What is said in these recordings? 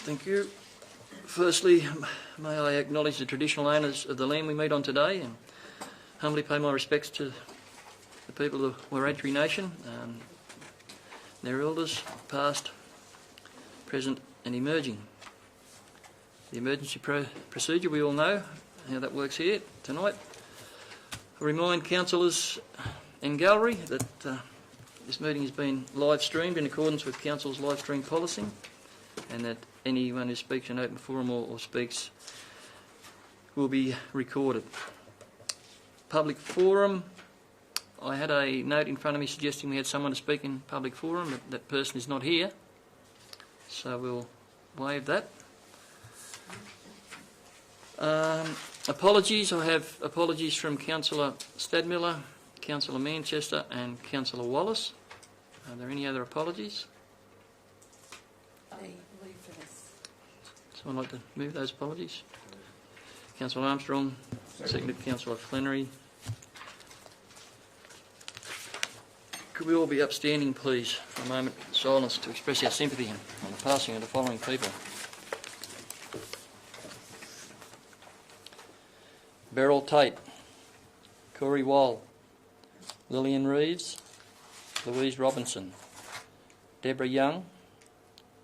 Thank you. Firstly, may I acknowledge the traditional owners of the land we meet on today and humbly pay my respects to the people of the Wiradjuri Nation, their elders, past, present and emerging. The emergency procedure, we all know how that works here tonight. I remind councillors and gallery that this meeting has been live streamed in accordance with Council's live stream policy, and that anyone who speaks in open forum or speaks will be recorded. Public forum, I had a note in front of me suggesting we had someone to speak in public forum, but that person is not here, so we'll waive that. Apologies, I have apologies from Councillor Stadmiller, Councillor Manchester and Councillor Wallace. Are there any other apologies? Someone like to move those apologies? Councillor Armstrong, seconded Councillor Flannery. Could we all be upstanding, please, for a moment of silence to express our sympathy on the passing of the following people. Beryl Tate, Corey Wall, Lillian Reeves, Louise Robinson, Deborah Young,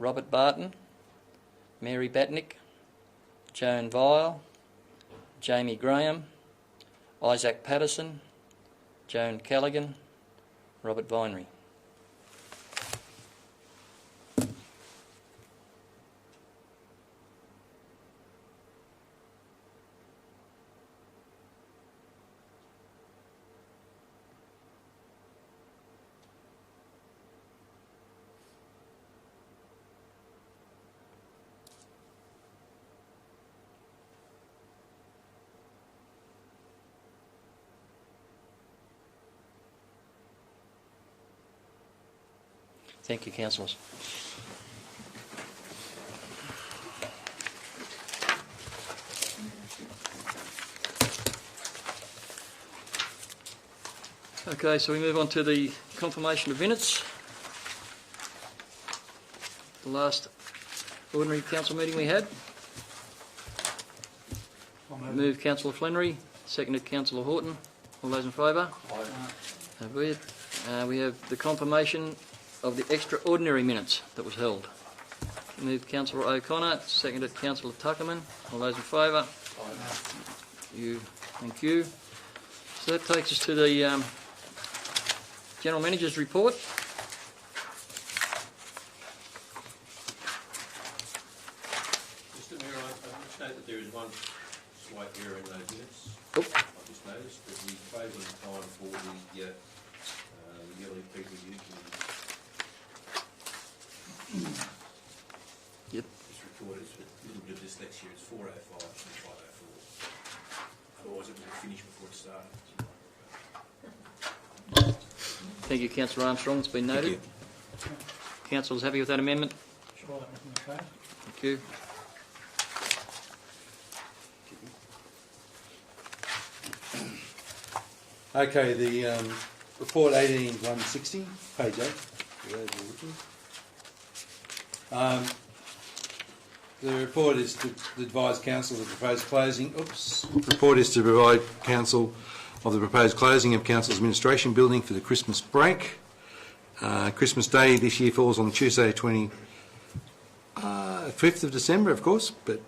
Robert Barton, Mary Batnick, Joan Vile, Jamie Graham, Isaac Patterson, Joan Callaghan, Robert Vinery. Thank you, councillors. Okay, so we move on to the confirmation of minutes. The last ordinary council meeting we had. Moved Councillor Flannery, seconded Councillor Horton. All those in favour? We have the confirmation of the extraordinary minutes that was held. Moved Councillor O'Connor, seconded Councillor Tuckerman. All those in favour? Thank you. So that takes us to the General Manager's report. Mr Mayor, I must note that there is one slight error in those minutes. Oh. I've just noticed that the closing time for the yearly people usually Yep. it's recorded as a little bit of dyslexia. It's 4:05 and 5:04. Otherwise it would have finished before it started. Thank you, Councillor Armstrong. It's been noted. Councillors happy with that amendment? Sure, okay. Thank you. Okay, the report 18-160, page 8. The report is to advise council of the proposed closing. Report is to provide council of the proposed closing of council's administration building for the Christmas break. Christmas Day this year falls on Tuesday, 25th of December, of course. But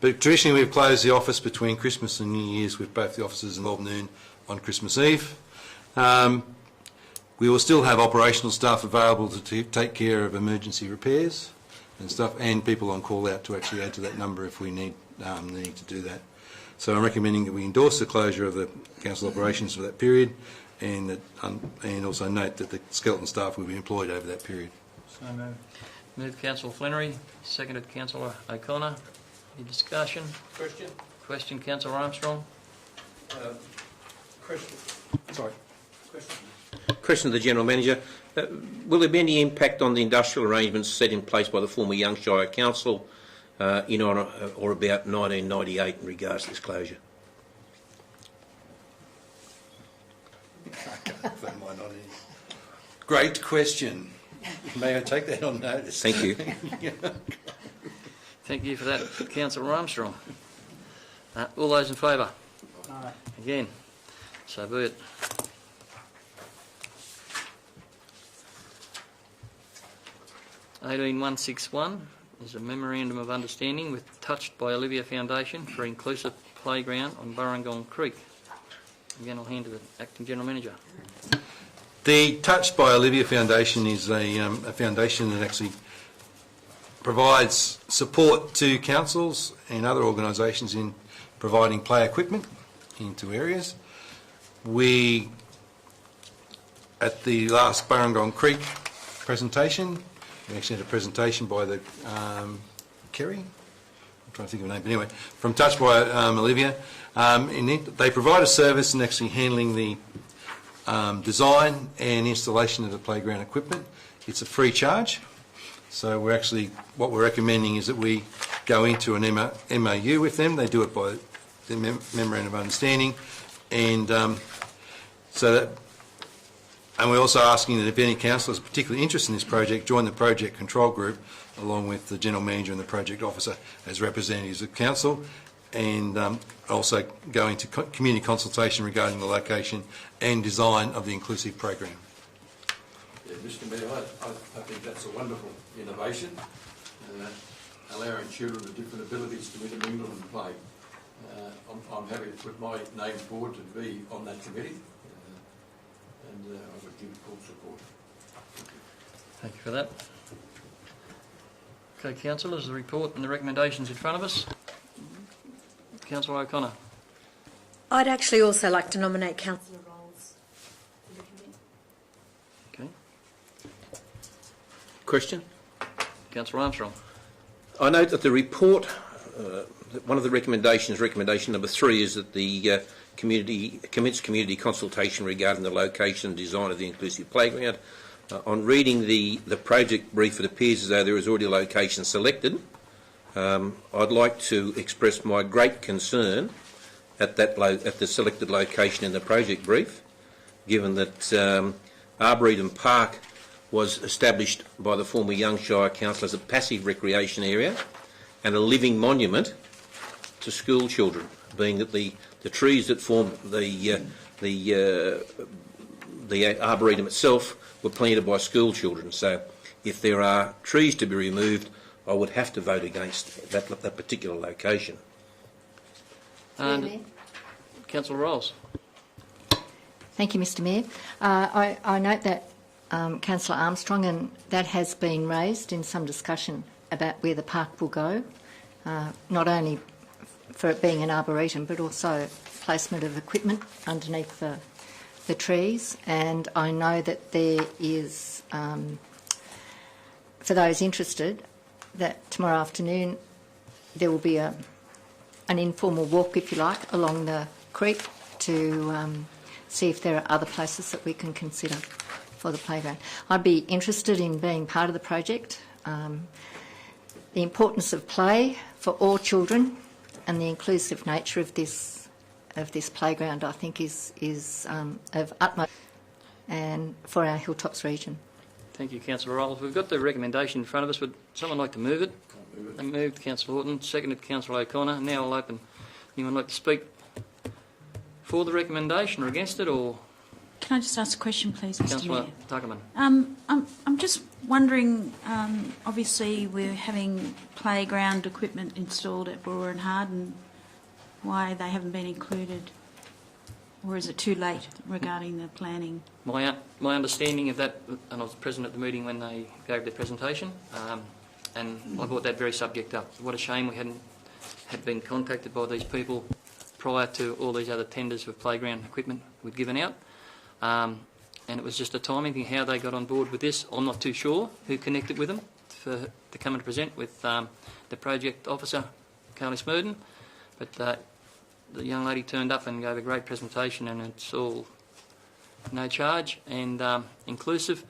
traditionally we've closed the office between Christmas and New Year's, with both the offices involved noon on Christmas Eve. We will still have operational staff available to take care of emergency repairs and stuff, and people on call out to actually add to that number if we need to do that. So I'm recommending that we endorse the closure of the council operations for that period, and that, and also note that the skeleton staff will be employed over that period. So moved. Moved Councillor Flannery, seconded Councillor O'Connor. Any discussion? Question? Question, Councillor Armstrong. Question. Sorry. Question to the General Manager. Will there be any impact on the industrial arrangements set in place by the former Youngshire Council in or about 1998 in regards to this closure? Great question. May I take that on notice? Thank you. Thank you for that, Councillor Armstrong. All those in favour? Aye. Again, so be it. (18.161) is a memorandum of understanding with Touched by Olivia Foundation for inclusive playground on Burrangong Creek. Again, I'll hand to the Acting General Manager. The Touched by Olivia Foundation is a foundation that actually provides support to councils and other organisations in providing play equipment into areas. We, at the last Burrangong Creek presentation, we actually had a presentation by the Kerry, I'm trying to think of her name, but anyway, from Touched by Olivia. They provide a service in actually handling the design and installation of the playground equipment. It's a free charge. So what we're recommending is that we go into an MOU with them. They do it by the Memorandum of Understanding, and and we're also asking that if any councillors particularly interested in this project, join the project control group along with the General Manager and the Project Officer as representatives of Council, and also go into community consultation regarding the location and design of the inclusive program. Yeah, Mr. Mayor, I think that's a wonderful innovation, allowing children with different abilities to intermingle and play. I'm happy to put my name forward to be on that committee, and I would give full support. Thank you for that. Okay, councillors, the report and the recommendations in front of us. Councillor O'Connor. I'd actually also like to nominate Councillor Rolls for the committee. Okay. Question? Councillor Armstrong. I note that the report, one of the recommendations, recommendation number 3, is that the committee commence community consultation regarding the location and design of the inclusive playground. On reading the project brief, it appears as though there is already a location selected. I'd like to express my great concern at the selected location in the project brief, given that Arboretum Park was established by the former Young Shire Council as a passive recreation area and a living monument to school children, being that the trees that form the Arboretum itself were planted by school children. So if there are trees to be removed, I would have to vote against that particular location. And Councillor Rolls. Thank you, Mr. Mayor. I note that Councillor Armstrong, and that has been raised in some discussion about where the park will go, not only for it being an arboretum, but also placement of equipment underneath the trees. And I know that there is, for those interested, that tomorrow afternoon there will be an informal walk, if you like, along the creek to see if there are other places that we can consider for the playground. I'd be interested in being part of the project. The importance of play for all children and the inclusive nature of this playground, I think, is of utmost and for our Hilltops region. Thank you, Councillor Rolls. We've got the recommendation in front of us. Would someone like to move it? Move it. Moved, Councillor Horton. Seconded, Councillor O'Connor. Now I'll open. Anyone like to speak for the recommendation or against it, or Can I just ask a question, please, Mr. Councillor Mayor? Tuckerman? I'm just wondering, obviously we're having playground equipment installed at Boorowa and Harden, why they haven't been included, or is it too late regarding the planning? My understanding of that, and I was present at the meeting when they gave their presentation, and I brought that very subject up. What a shame we had been contacted by these people prior to all these other tenders for playground equipment we'd given out. And it was just a timing thing, how they got on board with this. I'm not too sure who connected with them to come and present with the project officer, Carly Smurden, but the young lady turned up and gave a great presentation, and it's all no charge and inclusive.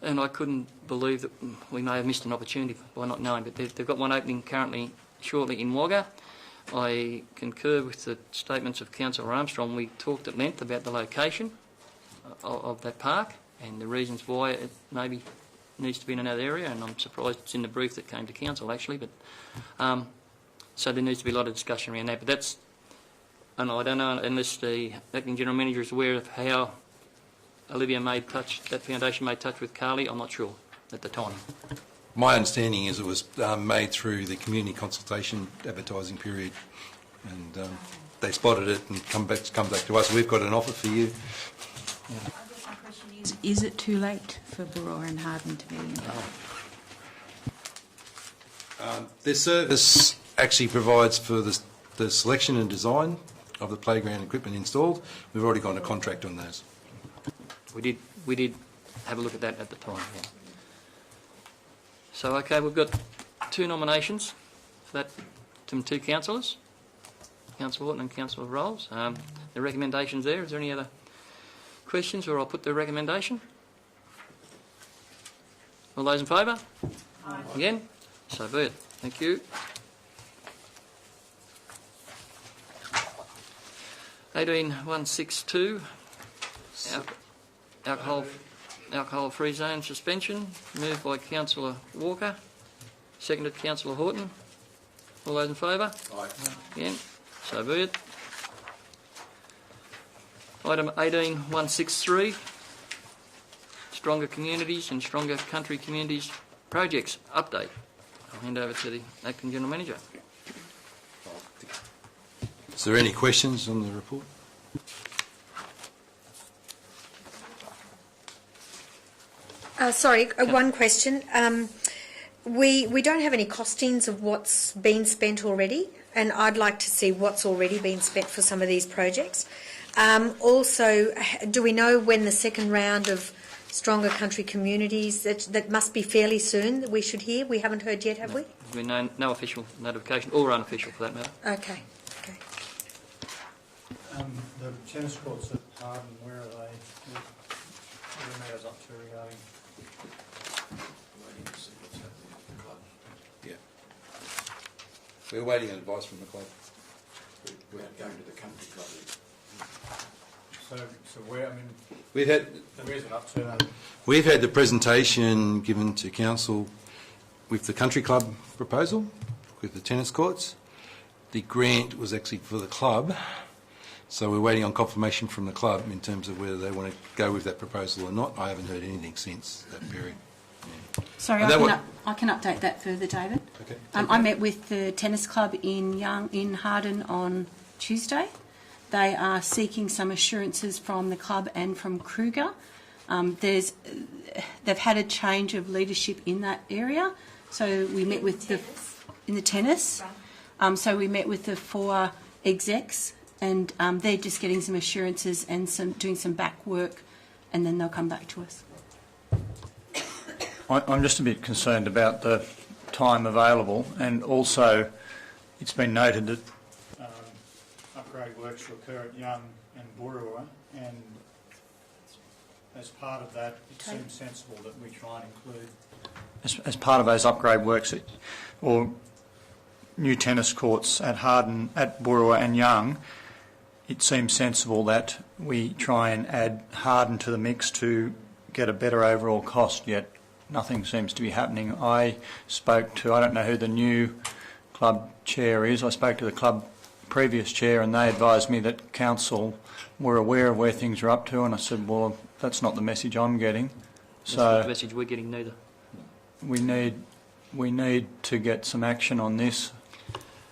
And I couldn't believe that we may have missed an opportunity by not knowing, but they've got one opening currently shortly in Wagga. I concur with the statements of Councillor Armstrong. We talked at length about the location of that park and the reasons why it maybe needs to be in another area, and I'm surprised it's in the brief that came to council actually. But so there needs to be a lot of discussion around that. But that's, and I don't know unless the acting general manager is aware of how Olivia made touch, that foundation made touch with Carly. I'm not sure at the time. My understanding is it was made through the community consultation advertising period, and they spotted it and come back to us. We've got an offer for you. I guess my question is it too late for Boorowa and Harden to be involved? This service actually provides for the selection and design of the playground equipment installed. We've already got a contract on those. We did have a look at that at the time. Yeah. So okay, we've got 2 nominations for that from 2 councillors, Councillor Horton and Councillor Rolls. The recommendations there. Is there any other questions, or I'll put the recommendation? All those in favour? Aye. Again? So be it. Thank you. 18162, alcohol-free zone suspension, moved by Councillor Walker, seconded Councillor Horton. All those in favour? Aye. Again? So be it. Item 18163, Stronger Communities and Stronger Country Communities Projects Update. I'll hand over to the Acting General Manager. Is there any questions on the report? Sorry, one question. We don't have any costings of what's been spent already, and I'd like to see what's already been spent for some of these projects. Also, do we know when the second round of Stronger Country Communities, that must be fairly soon, that we should hear? We haven't heard yet, have we? There's been no official notification, or unofficial for that matter. Okay. The tennis courts at Harden, where are they? What are the matters up to regarding? Waiting to see what's happening at the club. Yeah. We're waiting on advice from the club. We're going to the country club. So where, I mean, where's it up to? We've had the presentation given to council with the country club proposal, with the tennis courts. The grant was actually for the club, so we're waiting on confirmation from the club in terms of whether they want to go with that proposal or not. I haven't heard anything since that period. Yeah. Sorry, I can update that further, David. Okay. I met with the tennis club in Harden on Tuesday. They are seeking some assurances from the club and from Kruger. They've had a change of leadership in that area, so we met with in the tennis. So we met with the 4 execs, and they're just getting some assurances and doing some back work, and then they'll come back to us. I'm just a bit concerned about the time available, and also it's been noted that upgrade works will occur at Young and Boorowa, and as part of that, it seems sensible that we try and include, as part of those upgrade works, or new tennis courts at Harden, at Boorowa and Young, it seems sensible that we try and add Harden to the mix to get a better overall cost, yet nothing seems to be happening. I don't know who the new club chair is, I spoke to the club previous chair and they advised me that council were aware of where things are up to, and I said, well, that's not the message I'm getting. That's not the message we're getting neither. We need to get some action on this.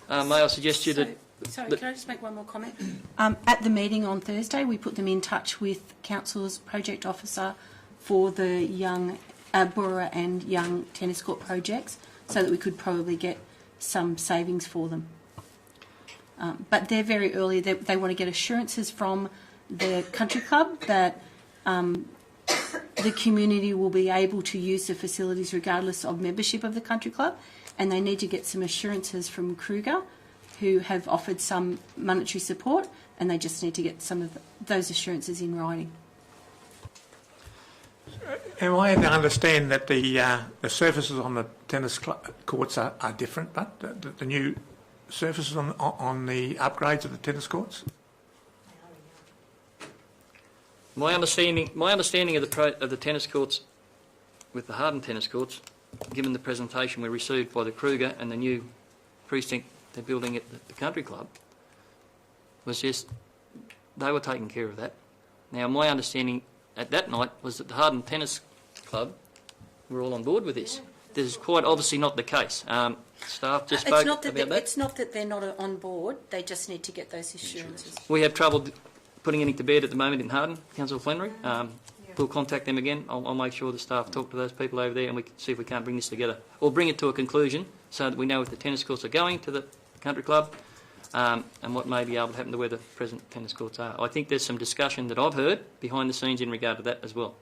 May I suggest to you that... Sorry, can I just make one more comment? At the meeting on Thursday, we put them in touch with Council's project officer for the Boorowa and Young tennis court projects, so that we could probably get some savings for them. But they're very early. They want to get assurances from the country club that the community will be able to use the facilities regardless of membership of the country club, and they need to get some assurances from Kruger, who have offered some monetary support, and they just need to get some of those assurances in writing. Am I to understand that the surfaces on the tennis courts are different, but the new surfaces on the upgrades of the tennis courts? My understanding of the tennis courts with the Harden tennis courts, given the presentation we received by the Kruger and the new precinct they're building at the country club, was just they were taking care of that. Now, my understanding at that night was that the Harden Tennis Club were all on board with this. This is quite obviously not the case. Staff just spoke about that. It's not that they're not on board, they just need to get those assurances. We have trouble putting anything to bed at the moment in Harden, Councillor Flannery. We'll contact them again. I'll make sure the staff talk to those people over there and we can see if we can't bring this together. Or bring it to a conclusion so that we know if the tennis courts are going to the country club and what may be able to happen to where the present tennis courts are. I think there's some discussion that I've heard behind the scenes in regard to that as well.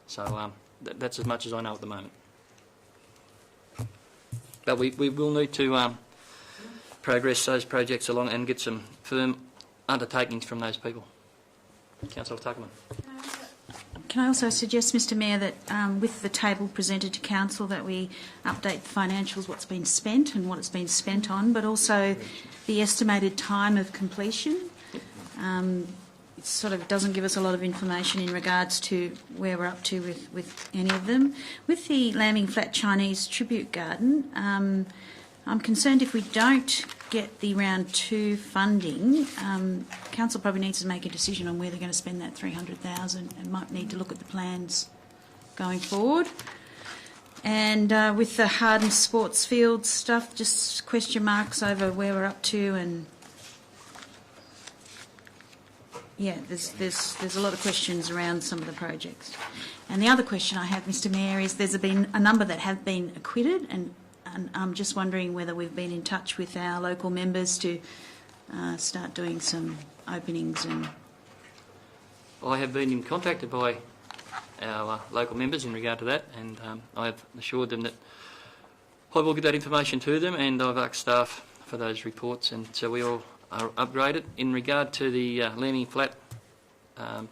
So that's as much as I know at the moment. But we will need to progress those projects along and get some firm undertakings from those people. Councillor Tuckerman. Can I also suggest, Mr Mayor, that with the table presented to Council that we update the financials, what's been spent and what it's been spent on, but also the estimated time of completion. It sort of doesn't give us a lot of information in regards to where we're up to with any of them. With the Lambing Flat Chinese Tribute Garden, I'm concerned if we don't get the round 2 funding, Council probably needs to make a decision on where they're going to spend that $300,000 and might need to look at the plans going forward. And with the Harden Sports Field stuff, just question marks over where we're up to, and yeah, there's a lot of questions around some of the projects. And the other question I have, Mr Mayor, is there's been a number that have been acquitted, and I'm just wondering whether we've been in touch with our local members to start doing some openings. And I have been contacted by our local members in regard to that, and I have assured them that I will get that information to them, and I've asked staff for those reports, and so we all are upgraded. In regard to the Lambing Flat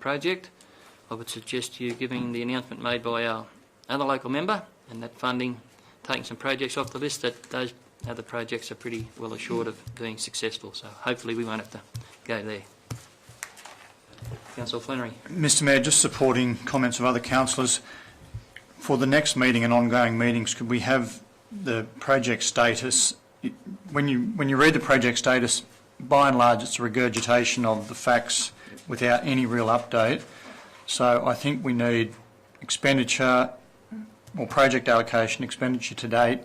project, I would suggest you giving the announcement made by our other local member and that funding, taking some projects off the list, that those other projects are pretty well assured of being successful, so hopefully we won't have to go there. Councillor Flannery. Mr Mayor, just supporting comments of other councillors, for the next meeting and ongoing meetings, could we have the project status? When you read the project status, by and large it's a regurgitation of the facts without any real update. So I think we need expenditure or project allocation, expenditure to date,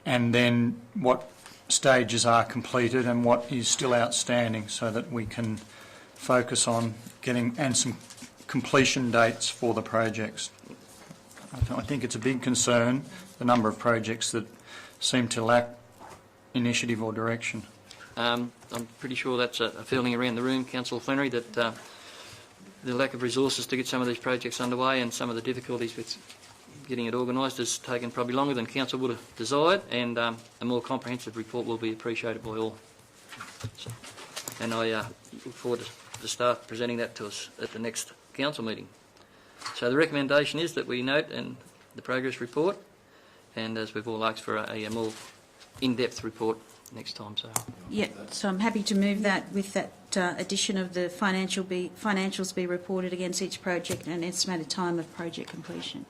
and then what stages are completed and what is still outstanding, so that we can focus on getting and some completion dates for the projects. I think it's a big concern, the number of projects that seem to lack initiative or direction. I'm pretty sure that's a feeling around the room, Councillor Flannery, that the lack of resources to get some of these projects underway and some of the difficulties with getting it organised has taken probably longer than Council would have desired, and a more comprehensive report will be appreciated by all. So, and I look forward to the staff presenting that to us at the next Council meeting. So the recommendation is that we note in the progress report, and as we've all asked for a more in-depth report next time. So yeah, so I'm happy to move that with that addition of the financials be reported against each project and an estimated time of project completion.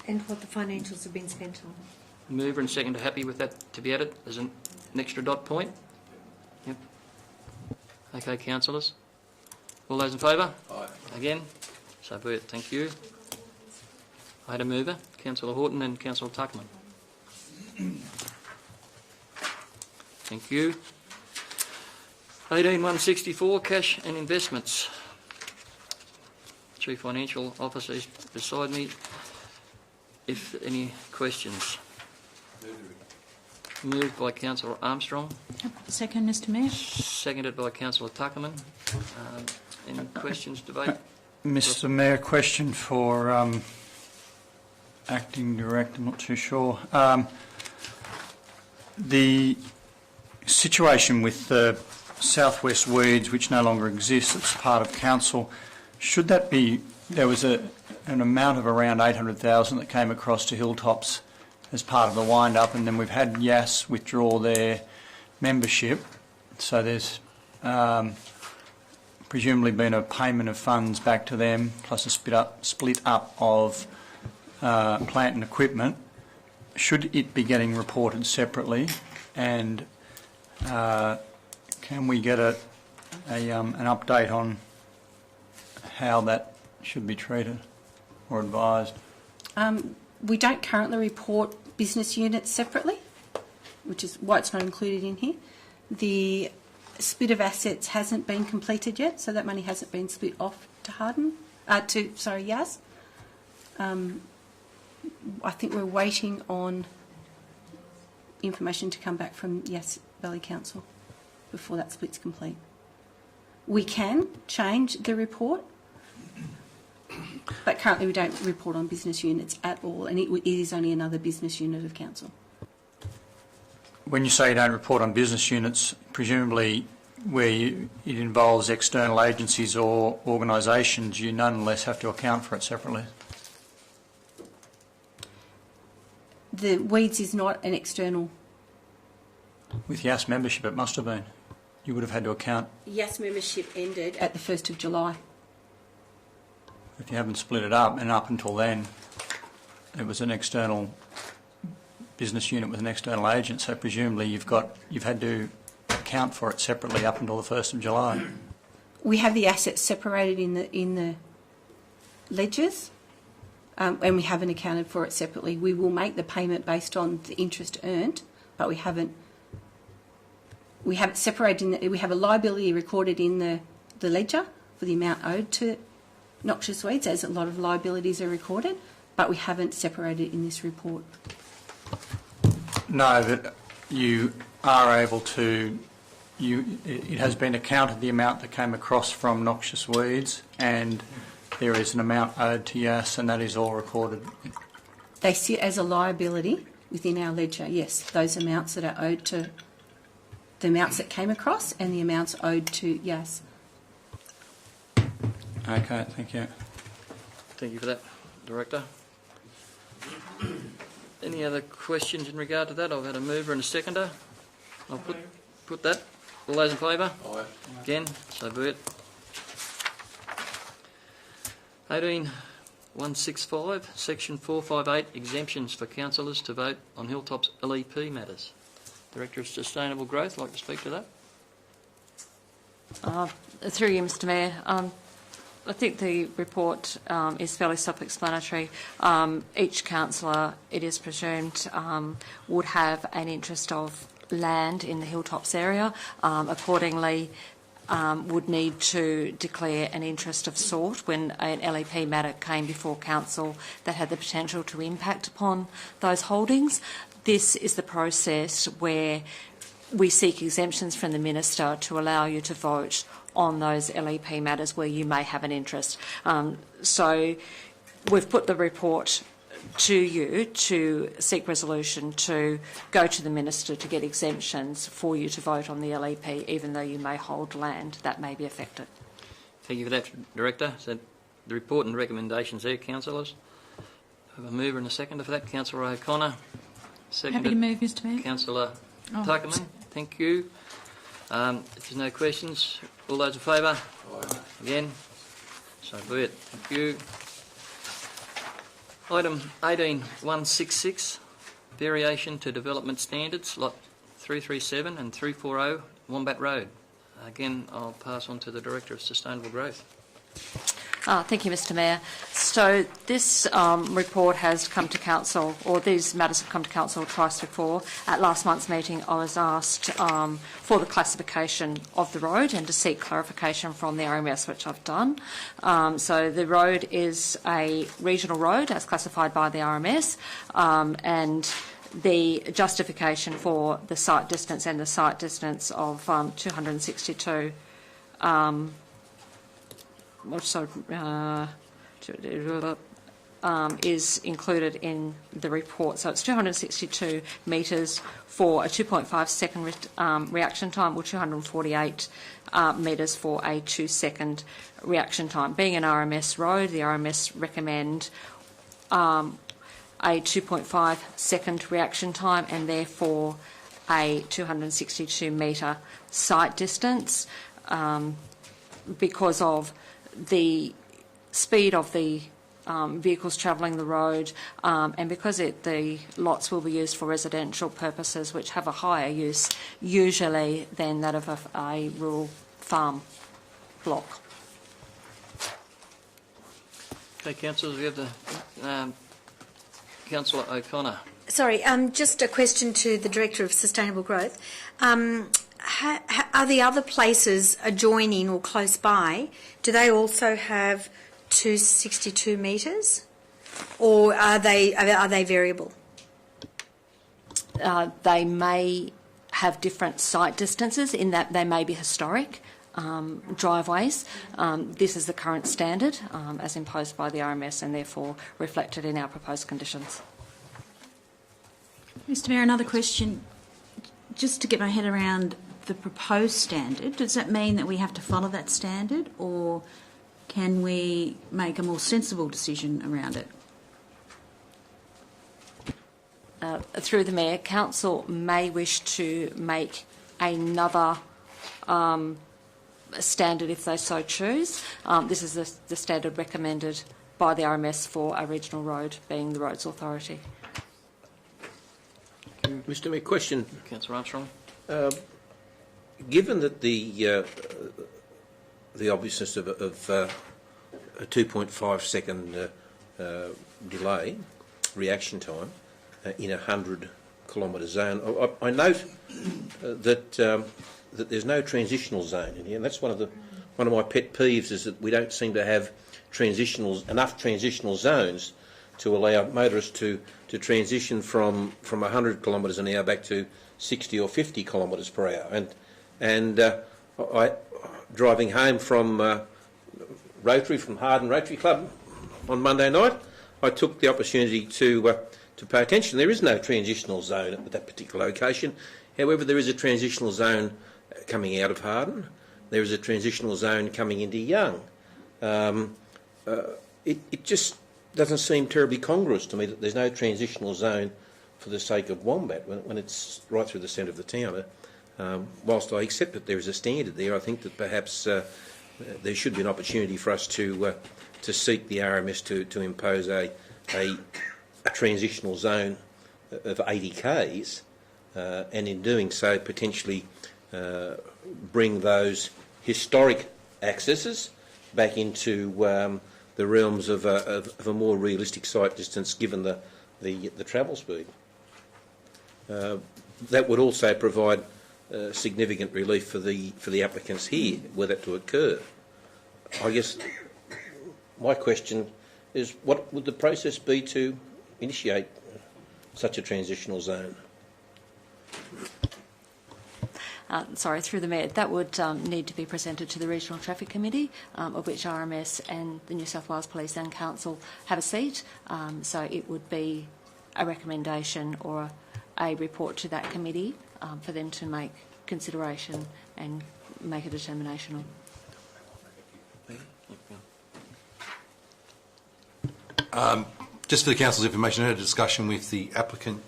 And what the financials have been spent on. Mover and second are happy with that to be added as an extra dot point? Yep. Okay, councillors. All those in favour? Aye. Again? So be it. Thank you. Item mover, Councillor Horton and Councillor Tuckman. Thank you. 18164, cash and investments. Chief Financial Officer is beside me. If any questions. Moved by Councillor Armstrong. Second, Mr Mayor. Seconded by Councillor Tuckerman. Any questions, debate? Mr Mayor, question for Acting Director, I'm not too sure. The situation with the Southwest Weeds, which no longer exists, it's part of Council, should that be, there was an amount of around 800,000 that came across to Hilltops as part of the wind-up, and then we've had YAS withdraw their membership, so there's presumably been a payment of funds back to them, plus a split up of plant and equipment, should it be getting reported separately? And can we get an update on how that should be treated or advised? We don't currently report business units separately, which is why it's not included in here. The split of assets hasn't been completed yet, so that money hasn't been split off to Yas. I think we're waiting on information to come back from Yas Valley Council before that split's complete. We can change the report, but currently we don't report on business units at all, and it is only another business unit of council. When you say you don't report on business units, presumably where it involves external agencies or organisations, you nonetheless have to account for it separately. The Weeds is not an external. With Yas membership, it must have been. You would have had to account. Yas membership ended at the 1st of July. If you haven't split it up, and up until then, it was an external business unit with an external agent, so presumably you've had to account for it separately up until the 1st of July. We have the assets separated in the ledgers, and we haven't accounted for it separately. We will make the payment based on the interest earned, but we haven't separated. We have a liability recorded in the ledger for the amount owed to noxious weeds, as a lot of liabilities are recorded, but we haven't separated in this report. No, but you are able to. It has been accounted the amount that came across from noxious weeds, and there is an amount owed to Yas, and that is all recorded. They sit as a liability within our ledger, yes, those amounts that are owed to the amounts that came across and the amounts owed to Yas. Okay, thank you. Thank you for that, Director. Any other questions in regard to that? I've had a mover and a seconder. I'll put that. All those in favour? Aye. Again, so be it. 18.165, Section 458, exemptions for councillors to vote on Hilltops LEP matters. Director of Sustainable Growth, like to speak to that? Through you, Mr Mayor. I think the report is fairly self-explanatory. Each councillor, it is presumed, would have an interest of land in the Hilltops area. Accordingly, would need to declare an interest of sort when an LEP matter came before council that had the potential to impact upon those holdings. This is the process where we seek exemptions from the Minister to allow you to vote on those LEP matters where you may have an interest. So we've put the report to you to seek resolution to go to the Minister to get exemptions for you to vote on the LEP, even though you may hold land that may be affected. Thank you for that, Director. So the report and recommendations there, councillors. I have a mover and a seconder for that. Councillor O'Connor. Happy to move, Mr Mayor. Councillor Tuckerman. Thank you. If there's no questions, all those in favour? Aye. Again? So be it. Thank you. Item 18.166, variation to development standards, lot 337 and 340 Wombat Road. Again, I'll pass on to the Director of Sustainable Growth. Thank you, Mr Mayor. So this report has come to council, or these matters have come to council twice before. At last month's meeting, I was asked for the classification of the road and to seek clarification from the RMS, which I've done. So the road is a regional road as classified by the RMS, and the justification for the site distance and the site distance of 262 is included in the report. So it's 262 metres for a 2.5 second reaction time, or 248 metres for a 2 second reaction time. Being an RMS road, the RMS recommend a 2.5 second reaction time and therefore a 262 metre site distance because of the speed of the vehicles travelling the road, and because the lots will be used for residential purposes, which have a higher use usually than that of a rural farm block. Okay, councillors, we have the Councillor O'Connor. Sorry, just a question to the Director of Sustainable Growth. Are the other places adjoining or close by, do they also have 262 metres, or are they variable? They may have different site distances in that they may be historic driveways. This is the current standard as imposed by the RMS and therefore reflected in our proposed conditions. Mr Mayor, another question. Just to get my head around the proposed standard, does that mean that we have to follow that standard, or can we make a more sensible decision around it? Through the Mayor, Council may wish to make another standard if they so choose. This is the standard recommended by the RMS for a regional road, being the Roads Authority. Mr Mayor, question. Councillor Armstrong. Given that the obviousness of a 2.5 second delay, reaction time, in a 100-kilometre zone, I note that there's no transitional zone in here, and that's one of my pet peeves, is that we don't seem to have enough transitional zones to allow motorists to transition from 100 kilometres an hour back to 60 or 50 kilometres per hour. And I driving home from Harden Rotary Club on Monday night, I took the opportunity to pay attention. There is no transitional zone at that particular location. However, there is a transitional zone coming out of Harden. There is a transitional zone coming into Young. It just doesn't seem terribly congruous to me that there's no transitional zone for the sake of Wombat when it's right through the centre of the town. Whilst I accept that there is a standard there, I think that perhaps there should be an opportunity for us to seek the RMS to impose a transitional zone of 80 k's, and in doing so potentially bring those historic accesses back into the realms of a more realistic sight distance, given the travel speed. That would also provide significant relief for the applicants here, were that to occur. I guess my question is, what would the process be to initiate such a transitional zone? Sorry, through the Mayor, that would need to be presented to the Regional Traffic Committee, of which RMS and the New South Wales Police and Council have a seat. So it would be a recommendation or a report to that committee for them to make consideration and make a determination on. Just for the Council's information, I had a discussion with the applicant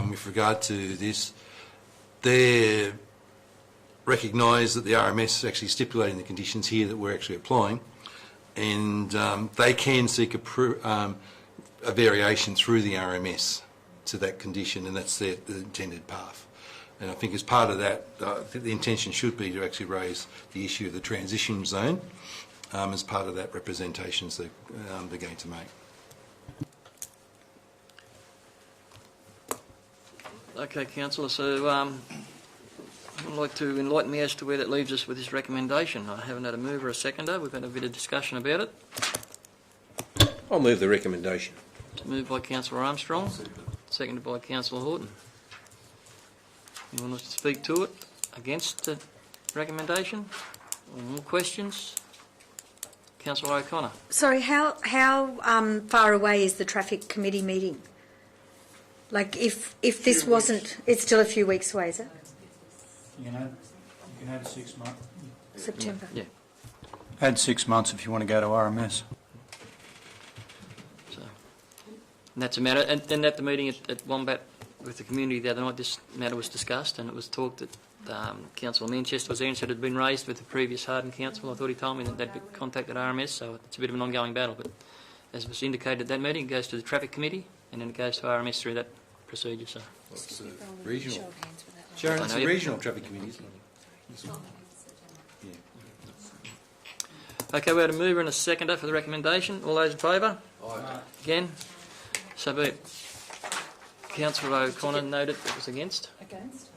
with regard to this. They recognise that the RMS is actually stipulating the conditions here that we're actually applying, and they can seek a variation through the RMS to that condition, and that's the intended path. And I think as part of that, I think the intention should be to actually raise the issue of the transition zone as part of that representations that they're going to make. Okay, Councillor, so I'd like to enlighten me as to where that leaves us with this recommendation. I haven't had a mover or a seconder. We've had a bit of discussion about it. I'll move the recommendation. It's moved by Councillor Armstrong, seconded by Councillor Horton. Anyone wants to speak to it? Against the recommendation? Or more questions? Councillor O'Connor. Sorry, how far away is the Traffic Committee meeting? Like, if this wasn't, it's still a few weeks away, is it? You can add 6 months. September. Yeah. Add 6 months if you want to go to RMS. So, and that's a matter. And then at the meeting at Wombat with the community the other night, this matter was discussed, and it was talked that Councillor Manchester was there and said it had been raised with the previous Harden Council. I thought he told me that they'd contacted RMS, so it's a bit of an ongoing battle. But as was indicated at that meeting, it goes to the Traffic Committee and then it goes to RMS through that procedure. So, What's the regional? I Sharon, it's know a you- regional traffic committee, isn't it? okay, we had a mover and a seconder for the recommendation. All those in favour? Aye. Again? So be it. Councillor O'Connor noted it was against. Against?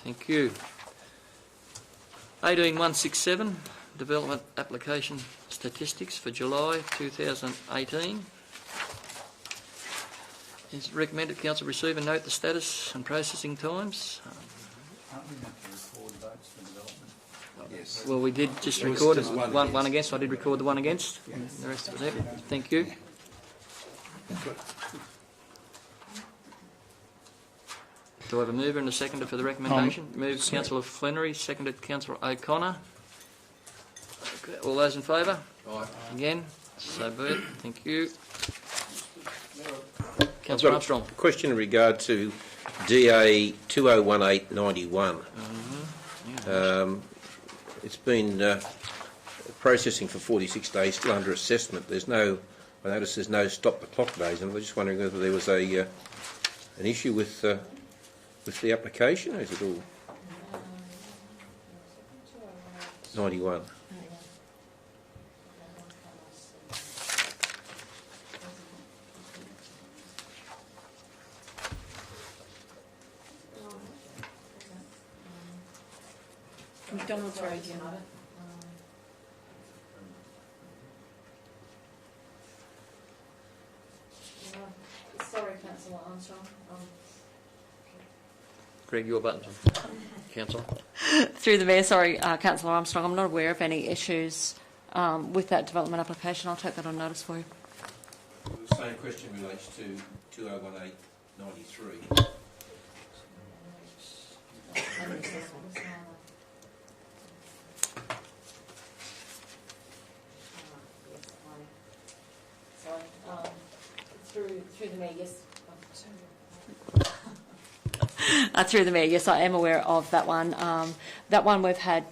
Thank you. 18167, Development Application Statistics for July 2018. It's recommended Council receive and note the status and processing times. Aren't we meant to record votes for development? Yes. Well, we did just There was record just one one against. I did record the one against. And the rest was it. Thank you. Do I have a mover and a seconder for the recommendation? Moved Councillor Flannery, seconded Councillor O'Connor. Okay, all those in favour? Aye. Again? So be it. Thank you. I've Councillor got Armstrong. a question in regard to DA 201891. It's been processing for 46 days, still under assessment. I notice there's no stop the clock days, and I was just wondering whether there was an issue with the application, or is it all 91? McDonald's Road, yeah. Sorry, Councillor Armstrong. Greg, your button. Councillor. Through the Mayor, sorry, Councillor Armstrong, I'm not aware of any issues with that development application. I'll take that on notice for you. The same question relates to 2018-93. Through the Mayor, yes. Through the Mayor, yes, I am aware of that one. That one we've had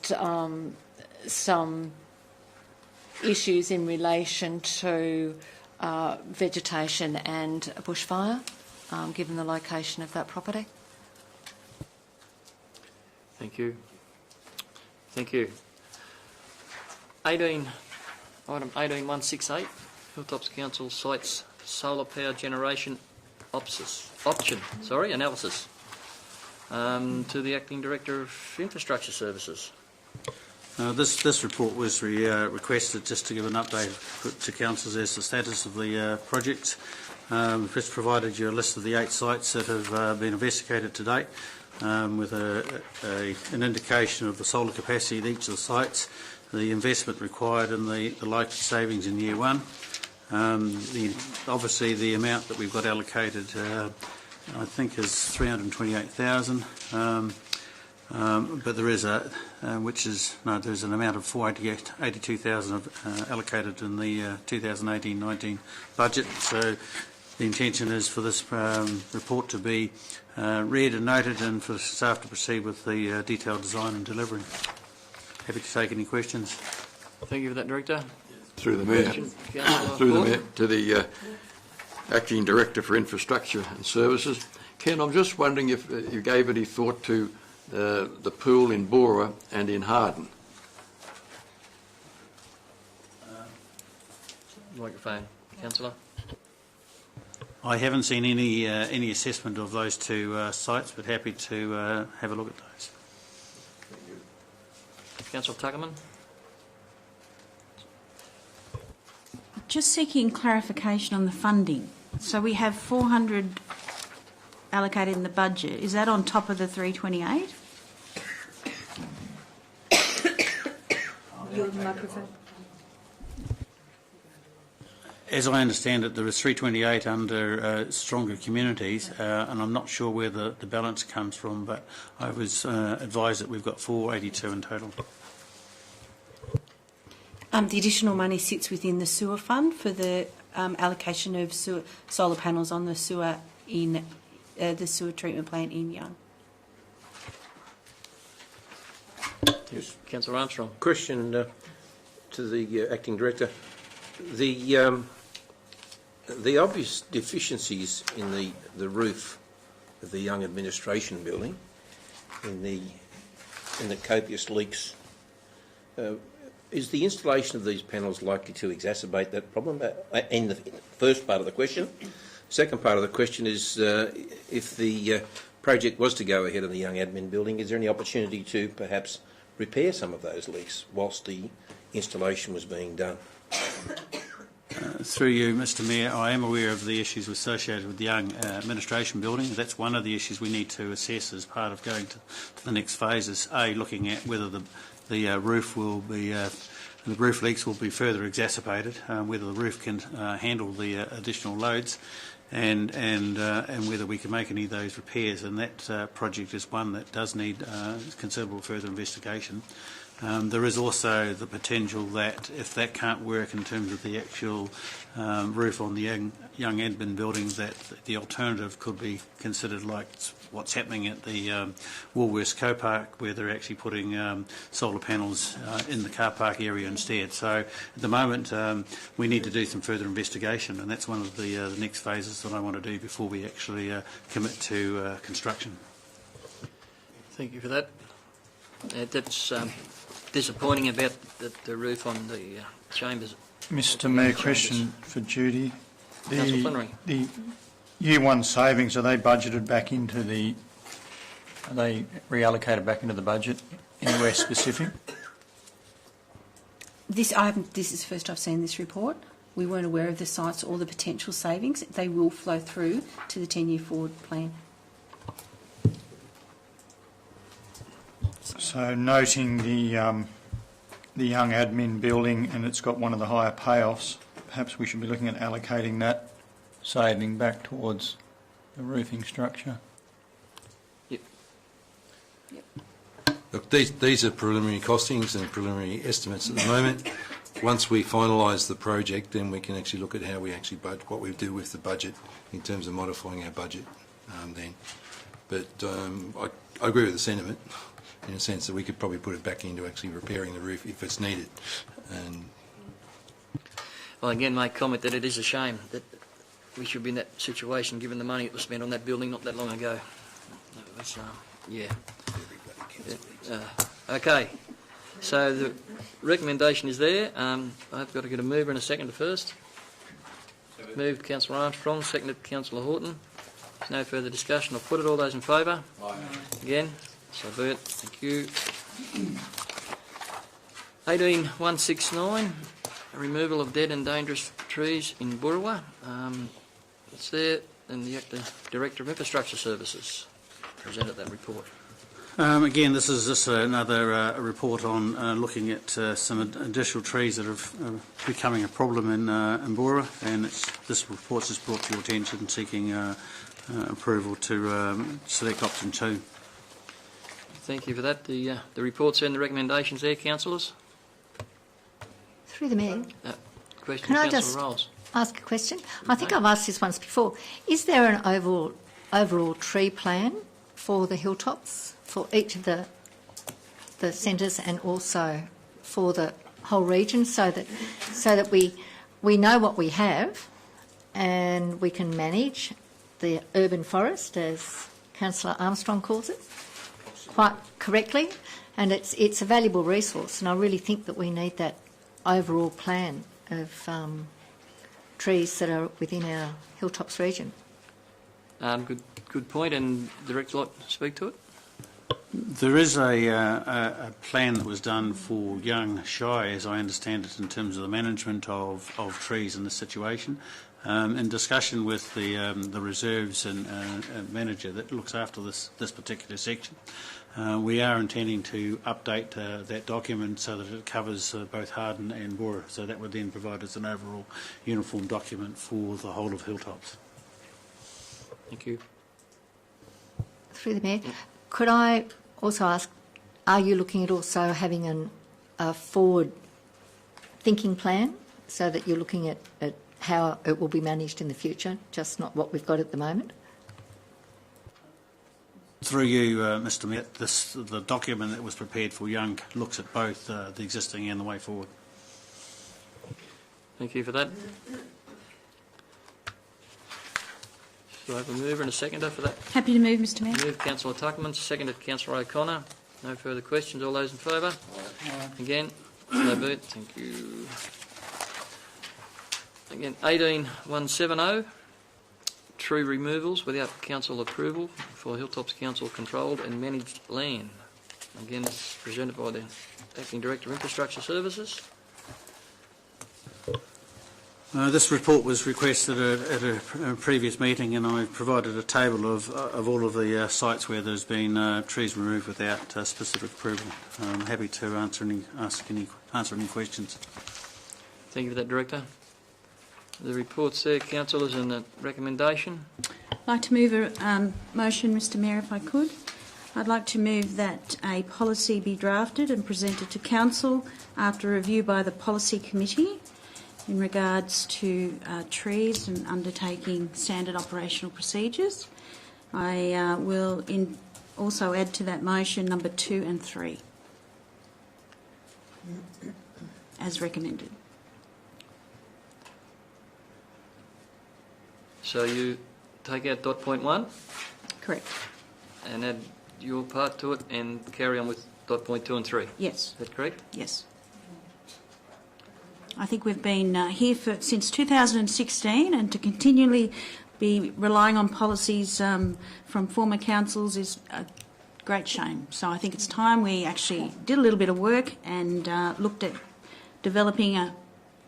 some issues in relation to vegetation and bushfire, given the location of that property. Thank you. Thank you. Item 18168, Hilltops Council Sites Solar Power Generation Analysis. To the Acting Director of Infrastructure Services. This report was requested just to give an update to councils as to the status of the projects. We've just provided you a list of the 8 sites that have been investigated to date, with an indication of the solar capacity at each of the sites, the investment required and the likely savings in year 1. Obviously the amount that we've got allocated I think is 328,000, but there is there's an amount of 482,000 allocated in the 2018-19 budget. So the intention is for this report to be read and noted, and for staff to proceed with the detailed design and delivery. Happy to take any questions. Thank you for that, Director. Through the Mayor. Councillor Ford. To the Acting Director for Infrastructure and Services. Ken, I'm just wondering if you gave any thought to the pool in BOOROWA and in Harden. Microphone, Councillor. I haven't seen any assessment of those 2 sites, but happy to have a look at those. Councillor Tuckerman. Just seeking clarification on the funding. So we have 400 allocated in the budget. Is that on top of the 328? Your microphone. As I understand it, there is 328 under stronger communities, and I'm not sure where the balance comes from, but I was advised that we've got 482 in total. The additional money sits within the sewer fund for the allocation of solar panels on the sewer in the sewer treatment plant in Young. Yes. Councillor Armstrong. Question, to the acting director. The obvious deficiencies in the roof of the Young Administration Building, in the copious leaks. Is the installation of these panels likely to exacerbate that problem? In the first part of the question. Second part of the question is, if the project was to go ahead in the Young Admin Building, is there any opportunity to perhaps repair some of those leaks whilst the installation was being done? Through you, Mr Mayor, I am aware of the issues associated with the Young Administration Building. That's one of the issues we need to assess as part of going to the next phase, is looking at whether the roof will be, the roof leaks will be further exacerbated, whether the roof can handle the additional loads, and whether we can make any of those repairs. And that project is one that does need considerable further investigation. There is also the potential that if that can't work in terms of the actual roof on the young admin building, that the alternative could be considered, like what's happening at the Woolworths car park, where they're actually putting solar panels in the car park area instead. So at the moment we need to do some further investigation, and that's one of the next phases that I want to do before we actually commit to construction. Thank you for that. That's disappointing about the roof on the chambers. Mr Mayor, question for Judy. Councillor Flannery. The Year 1 savings, are they budgeted back into the... Are they reallocated back into the budget? Anywhere specific? This is the first I've seen this report. We weren't aware of the sites or the potential savings. They will flow through to the 10-year forward plan. So noting the young admin building, and it's got one of the higher payoffs, perhaps we should be looking at allocating that saving back towards the roofing structure. Yep. Look, these are preliminary costings and preliminary estimates at the moment. Once we finalise the project, then we can actually look at how we actually what we do with the budget in terms of modifying our budget then. But I agree with the sentiment, in a sense that we could probably put it back into actually repairing the roof if it's needed. And well, again, make comment that it is a shame that we should be in that situation given the money that was spent on that building not that long ago. That was, yeah. Okay, so the recommendation is there. I've got to get a mover and a seconder first. Moved Councillor Armstrong, seconded Councillor Horton. There's no further discussion. I'll put it. All those in favour? Aye. Again? So be it. Thank you. 18169, removal of dead and dangerous trees in BOOROWA. It's there, and the Director of Infrastructure Services presented that report. Again, this is just another report on looking at some additional trees that are becoming a problem in BOOROWA, and this report's just brought to your attention, seeking approval to select option 2. Thank you for that. The report's and the recommendations there, councillors. Through the Mayor. Question, Can I Councillor just Rolls. ask a question? I think I've asked this once before. Is there an overall tree plan for the Hilltops, for each of the centres, and also for the whole region, so that we know what we have and we can manage the urban forest, as Councillor Armstrong calls it, quite correctly? And it's a valuable resource, and I really think that we need that overall plan of trees that are within our Hilltops region. Good point, and Director Lott, speak to it. There is a plan that was done for Young Shire, as I understand it, in terms of the management of trees in this situation. In discussion with the reserves and manager that looks after this particular section, we are intending to update that document so that it covers both Harden and Bora. So that would then provide us an overall uniform document for the whole of Hilltops. Thank you. Through the Mayor, could I also ask, are you looking at also having a forward-thinking plan, so that you're looking at how it will be managed in the future, just not what we've got at the moment? Through you, Mr Mayor, the document that was prepared for Young looks at both the existing and the way forward. Thank you for that. Do I have a mover and a seconder for that? Happy to move, Mr Mayor. Moved Councillor Tuckman, seconded Councillor O'Connor. No further questions. All those in favour? Again? So be it. Thank you. Again, 18170, tree removals without council approval for Hilltops Council controlled and managed land. Again, it's presented by the Acting Director of Infrastructure Services. This report was requested at a previous meeting, and I provided a table of all of the sites where there's been trees removed without specific approval. I'm happy to answer any questions. Thank you for that, Director. The report's there, councillors, and the recommendation. I'd like to move a motion, Mr Mayor, if I could. I'd like to move that a policy be drafted and presented to Council after review by the Policy Committee in regards to trees and undertaking standard operational procedures. I will also add to that motion number 2 and 3 as recommended. So you take out dot point 1 Correct. and add your part to it and carry on with dot point 2 and 3. Yes. Is that correct? Yes. I think we've been here since 2016, and to continually be relying on policies from former councils is a great shame. So I think it's time we actually did a little bit of work and looked at developing a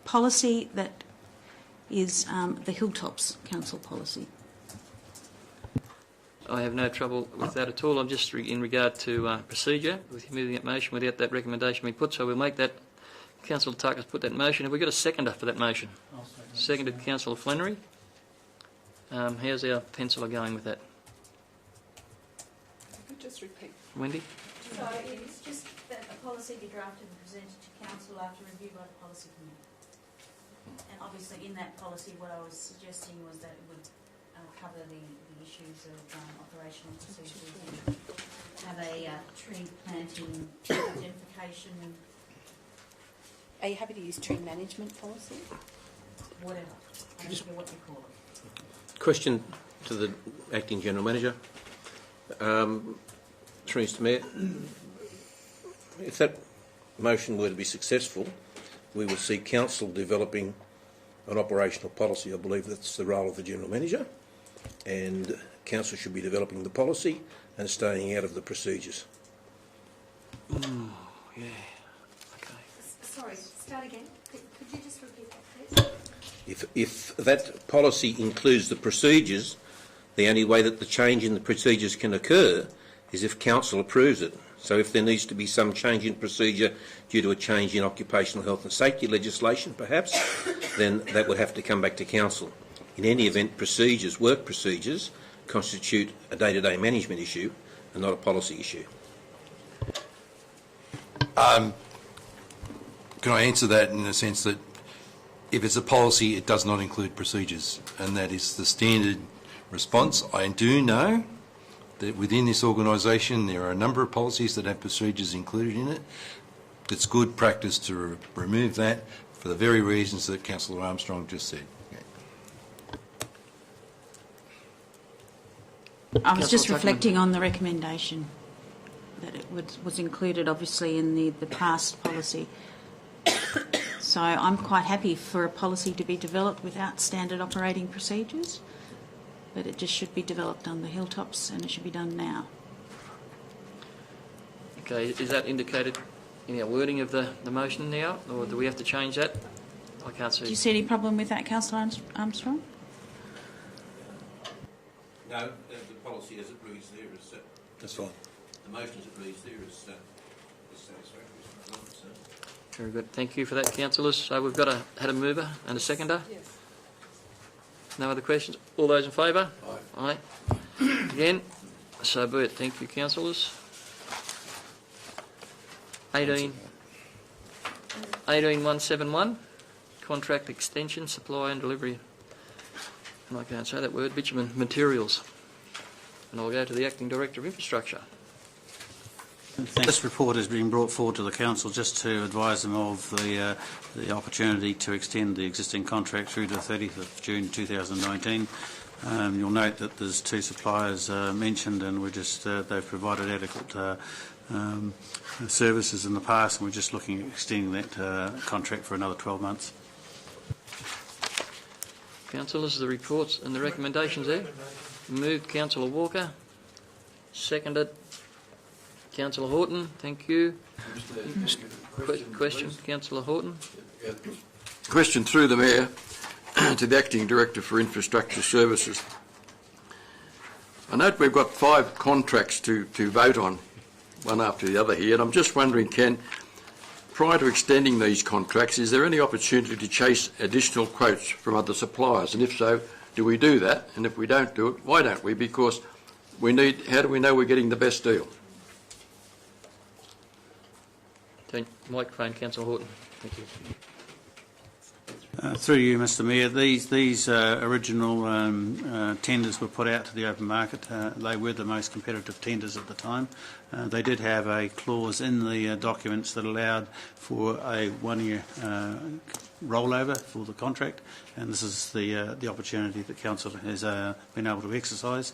policy that is the Hilltops Council policy. I have no trouble with that at all. I'm just in regard to procedure with moving that motion without that recommendation being put. So we'll make that. Councillor Tucker's put that motion. Have we got a seconder for that motion? Seconded Councillor Flannery. How's our penciler going with that? Just repeat. Wendy? So it's just that a policy be drafted and presented to Council after review by the Policy Committee. And obviously in that policy what I was suggesting was that it would cover the issues of operational procedures and have a tree planting identification. Are you happy to use tree management policy? Whatever. I don't care what you call it. Question to the Acting General Manager. Through Mr Mayor, if that motion were to be successful, we will see Council developing an operational policy. I believe that's the role of the General Manager, and Council should be developing the policy and staying out of the procedures. Ooh, yeah. Sorry, start again. Could you just repeat that, please? If that policy includes the procedures, the only way that the change in the procedures can occur is if Council approves it. So if there needs to be some change in procedure due to a change in occupational health and safety legislation, perhaps, then that would have to come back to Council. In any event, procedures, work procedures, constitute a day-to-day management issue and not a policy issue. Can I answer that in the sense that if it's a policy, it does not include procedures, and that is the standard response. I do know that within this organisation there are a number of policies that have procedures included in it. It's good practice to remove that for the very reasons that Councillor Armstrong just said. I was just reflecting on the recommendation that it was included obviously in the past policy. So I'm quite happy for a policy to be developed without standard operating procedures, but it just should be developed on the Hilltops and it should be done now. Okay, is that indicated in our wording of the motion now, or do we have to change that? I can't see. Do you see any problem with that, Councillor Armstrong? No, the policy as it reads there is... That's fine. The motion as it reads there is satisfactory. Very good. Thank you for that, councillors. So we've had a mover and a seconder. Yes. No other questions? All those in favour? Aye. Aye. Again, so be it. Thank you, councillors. 18171, contract extension, supply and delivery. And I can't say that word, bitumen materials. And I'll go to the Acting Director of Infrastructure. This report has been brought forward to the Council just to advise them of the opportunity to extend the existing contract through to the 30th of June 2019. You'll note that there's 2 suppliers mentioned, and they've provided adequate services in the past, and we're just looking at extending that contract for another 12 months. Councillors, the reports and the recommendations there. Moved Councillor Walker. Seconded Councillor Horton. Thank you. Question, Councillor Horton. Question through the Mayor to the Acting Director for Infrastructure Services. I note we've got 5 contracts to vote on, one after the other here, and I'm just wondering, Ken, prior to extending these contracts, is there any opportunity to chase additional quotes from other suppliers? And if so, do we do that? And if we don't do it, why don't we? Because how do we know we're getting the best deal? Microphone, Councillor Horton. Thank you. Through you, Mr Mayor, these original tenders were put out to the open market. They were the most competitive tenders at the time. They did have a clause in the documents that allowed for a 1-year rollover for the contract, and this is the opportunity that Council has been able to exercise.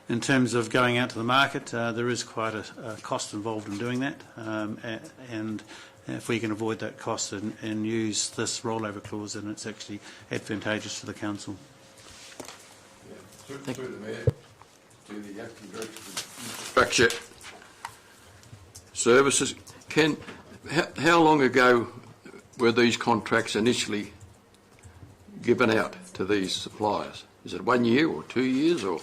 In terms of going out to the market, there is quite a cost involved in doing that, and if we can avoid that cost and use this rollover clause, then it's actually advantageous to the Council. Yeah. Through the Mayor, to the Acting Director for Infrastructure Services. Ken, how long ago were these contracts initially given out to these suppliers? Is it 1 year or 2 years? Or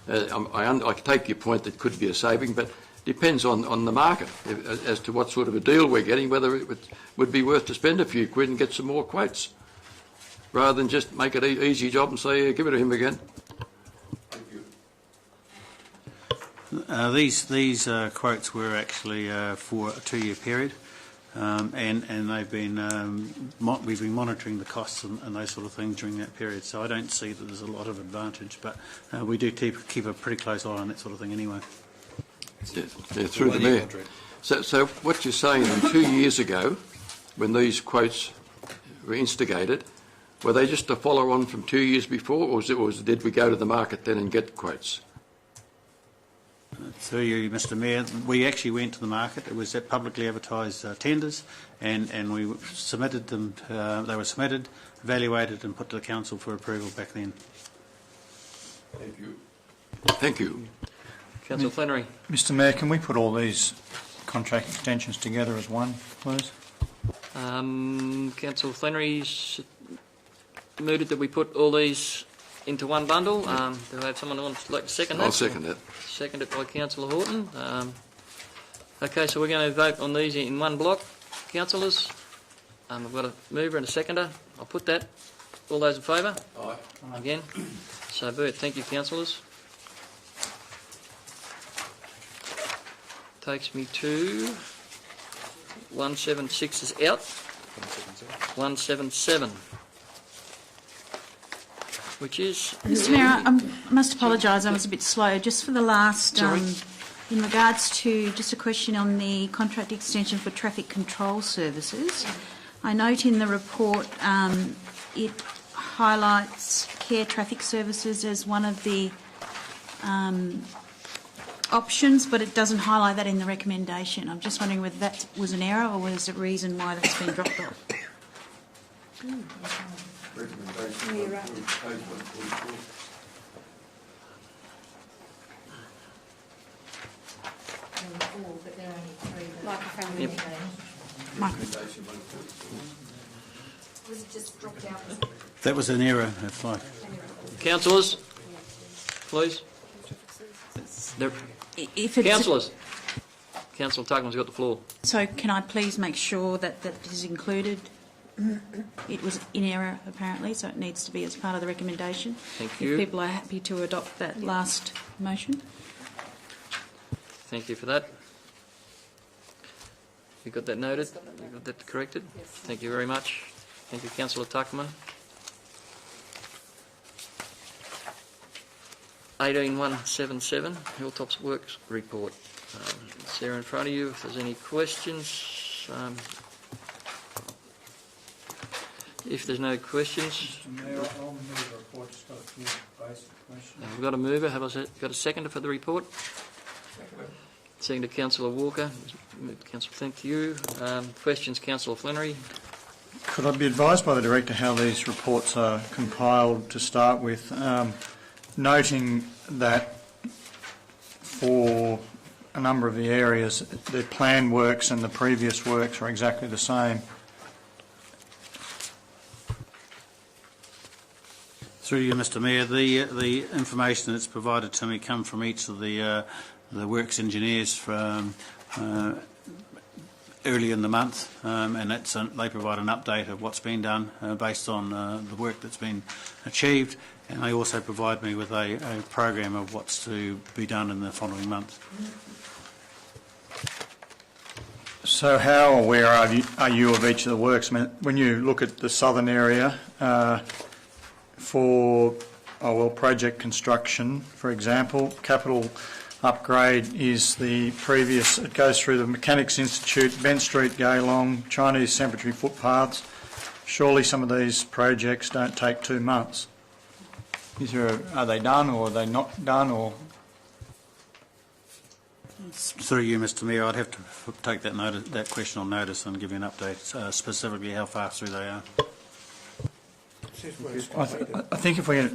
I take your point that it could be a saving, but depends on the market as to what sort of a deal we're getting, whether it would be worth to spend a few quid and get some more quotes, rather than just make it an easy job and say, give it to him again. Thank you. These quotes were actually for a 2-year period, and they've been we've been monitoring the costs and those sort of things during that period. So I don't see that there's a lot of advantage, but we do keep a pretty close eye on that sort of thing anyway. Yeah, through the Mayor. So what you're saying, 2 years ago, when these quotes were instigated, were they just a follow-on from 2 years before, or did we go to the market then and get quotes? Through you, Mr Mayor, we actually went to the market. It was at publicly advertised tenders, and we submitted them. They were submitted, evaluated, and put to the Council for approval back then. Thank you. Thank you. Councillor Flannery. Mr Mayor, can we put all these contract extensions together as one, please? Councillor Flannery's mooted that we put all these into one bundle. Do I have someone who would like to second that? I'll second that. Seconded by Councillor Horton. Okay, so we're going to vote on these in one block. Councillors, I've got a mover and a seconder. I'll put that. All those in favour? Aye. Again. So be it. Thank you, councillors. Takes me to 176 is out. 177. Which is... Mr Mayor, I must apologise, I was a bit slow. Just for the last, in regards to just a question on the contract extension for traffic control services, I note in the report it highlights care traffic services as one of the options, but it doesn't highlight that in the recommendation. I'm just wondering whether that was an error or was there a reason why that's been dropped off. Recommendation. You're right. Microphone. Yep. Was it just dropped out? That was an error. That's fine. Councillors, please. Councillors. Councillor Tuckman's got the floor. So can I please make sure that that is included? It was in error, apparently, so it needs to be as part of the recommendation. Thank you. If people are happy to adopt that last motion. Thank you for that. You got that noted? You got that corrected? Yes. Thank you very much. Thank you, Councillor Tuckman. 18177, Hilltops Works Report. It's there in front of you. If there's any questions, if there's no questions, Mr Mayor, I'll move the report. Just got a few basic questions. we've got a mover. Have I got a seconder for the report? Second to Councillor Walker. Councillor, thank you. Questions, Councillor Flannery. Could I be advised by the Director how these reports are compiled to start with, noting that for a number of the areas, the planned works and the previous works are exactly the same? Through you, Mr Mayor, the information that's provided to me come from each of the works engineers from early in the month, and they provide an update of what's been done based on the work that's been achieved, and they also provide me with a program of what's to be done in the following month. So how aware are you of each of the works? I mean, when you look at the southern area, for project construction, for example, capital upgrade is the previous. It goes through the Mechanics Institute, Bent Street, Gaylong, Chinese cemetery footpaths. Surely some of these projects don't take 2 months. Are they done or are they not done? Or through you, Mr Mayor, I'd have to take that question on notice and give you an update specifically how far through they are. I think if we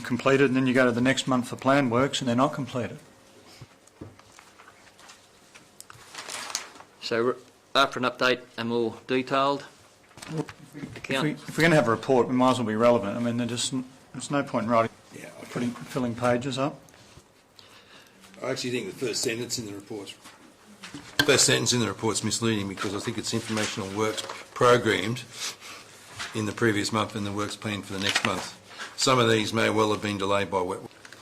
completed, and then you go to the next month for planned works, and they're not completed. So after an update and more detailed, If we're going to have a report, we might as well be relevant. I mean, there's no point in writing, filling pages up. I actually think the first sentence in the report's misleading, because I think it's information on works programmed in the previous month and the works planned for the next month. Some of these may well have been delayed by wet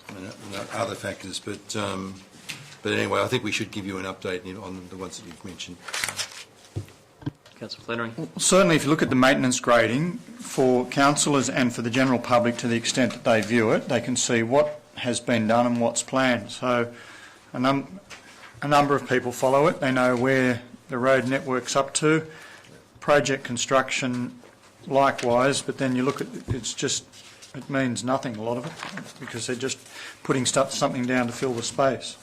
and other factors, but anyway, I think we should give you an update on the ones that you've mentioned. Councillor Flannery. Well, certainly, if you look at the maintenance grading for councillors and for the general public, to the extent that they view it, they can see what has been done and what's planned. So a number of people follow it. They know where the road network's up to. Project construction, likewise, but then you look at it means nothing, a lot of it, because they're just putting something down to fill the space.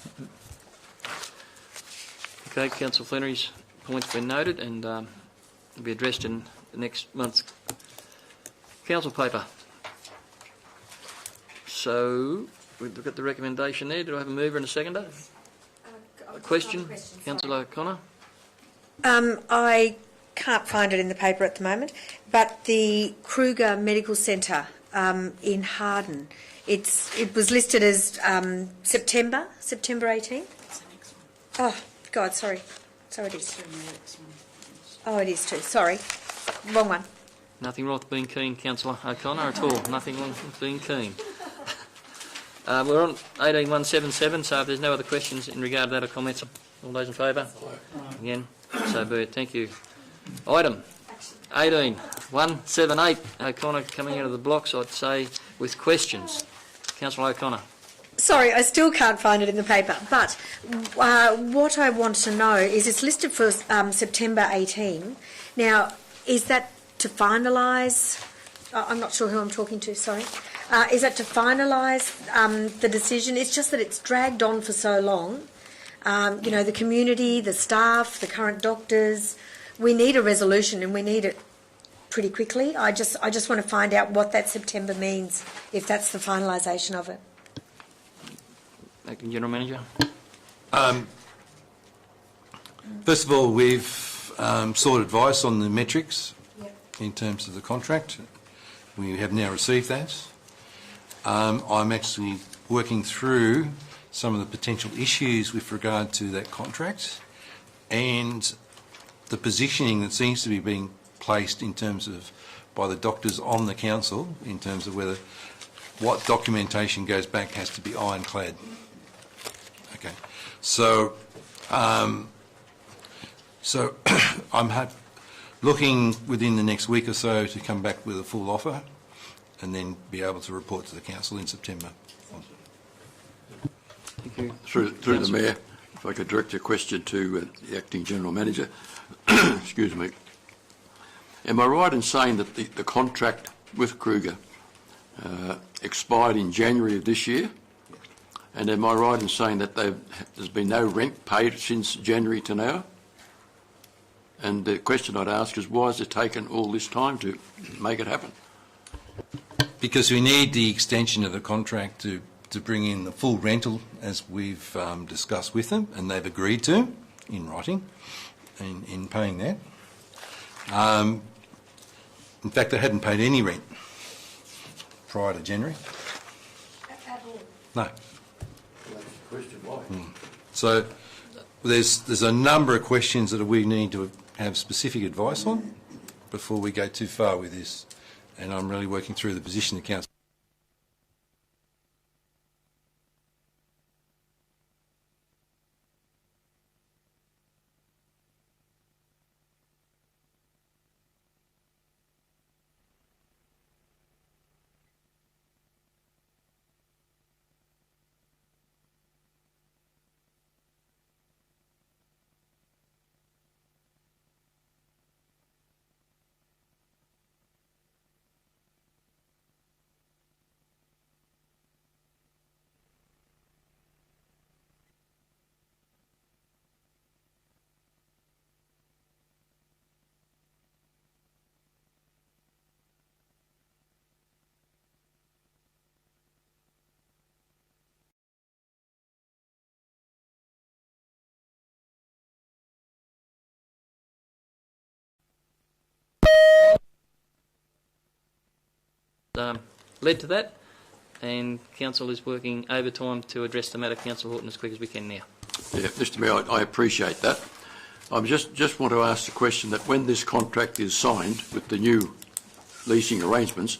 Okay, Councillor Flannery's point's been noted and will be addressed in the next month's council paper. So we've got the recommendation there. Do I have a mover and a seconder? A question, Councillor O'Connor. I can't find it in the paper at the moment, but the Kruger Medical Centre in Harden, it was listed as September 18th. Oh God, sorry it is. Oh, it is too. Sorry, wrong one. Nothing wrong with being keen, Councillor O'Connor, at all. Nothing wrong with being keen. We're on 18177, so if there's no other questions in regard to that or comments, all those in favour? Again, so be it. Thank you. Item 18178, O'Connor coming out of the blocks, I'd say, with questions. Councillor O'Connor. Sorry, I still can't find it in the paper, but what I want to know is it's listed for September 18. Now, is that to finalise? I'm not sure who I'm talking to, sorry. Is that to finalise the decision? It's just that it's dragged on for so long. The community, the staff, the current doctors, we need a resolution and we need it pretty quickly. I just want to find out what that September means, if that's the finalisation of it. Acting General Manager. First of all, we've sought advice on the metrics in terms of the contract. We have now received that. I'm actually working through some of the potential issues with regard to that contract and the positioning that seems to be being placed in terms of by the doctors on the council in terms of whether what documentation goes back has to be ironclad. Okay, so I'm looking within the next week or so to come back with a full offer and then be able to report to the council in September. Thank you. Through the Mayor, If I could direct a question to the Acting General Manager. Excuse me. Am I right in saying that the contract with Kruger expired in January of this year? And am I right in saying that there's been no rent paid since January to now? And the question I'd ask is, why has it taken all this time to make it happen? Because we need the extension of the contract to bring in the full rental, as we've discussed with them, and they've agreed to in writing in paying that. In fact, they hadn't paid any rent prior to January. At all? No. That's the question, why? So there's a number of questions that we need to have specific advice on before we go too far with this, and I'm really working through the position of council. Led to that, and Council is working overtime to address the matter, Councillor Horton, as quick as we can now. Yeah, Mr Mayor, I appreciate that. I just want to ask the question that when this contract is signed with the new leasing arrangements,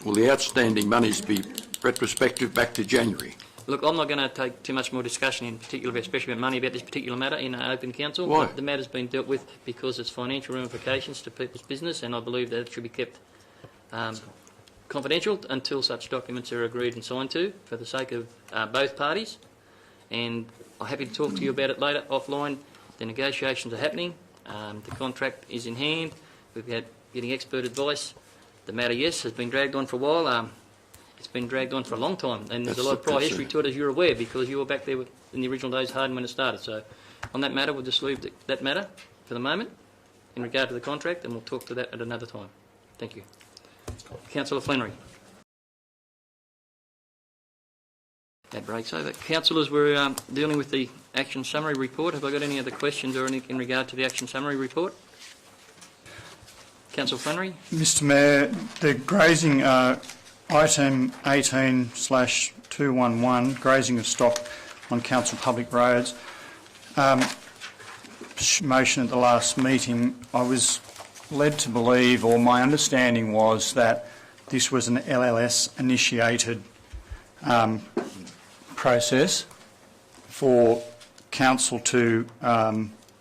will the outstanding monies be retrospective back to January? Look, I'm not going to take too much more discussion in particular, especially about money, about this particular matter in open council. Why? The matter's been dealt with because it's financial ramifications to people's business, and I believe that it should be kept confidential until such documents are agreed and signed to, for the sake of both parties. And I'm happy to talk to you about it later offline. The negotiations are happening. The contract is in hand. We've had getting expert advice. The matter, yes, has been dragged on for a while. It's been dragged on for a long time, and there's a lot of prior history to it, as you're aware, because you were back there in the original days, Harden, when it started. So on that matter, we'll just leave that matter for the moment in regard to the contract, and we'll talk to that at another time. Thank you. Councillor Flannery. That breaks over. Councillors, we're dealing with the action summary report. Have I got any other questions or anything in regard to the action summary report? Councillor Flannery. Mr Mayor, the grazing item 18/211, grazing of stock on council public roads. Motion at the last meeting, I was led to believe, or my understanding was, that this was an LLS initiated process for council to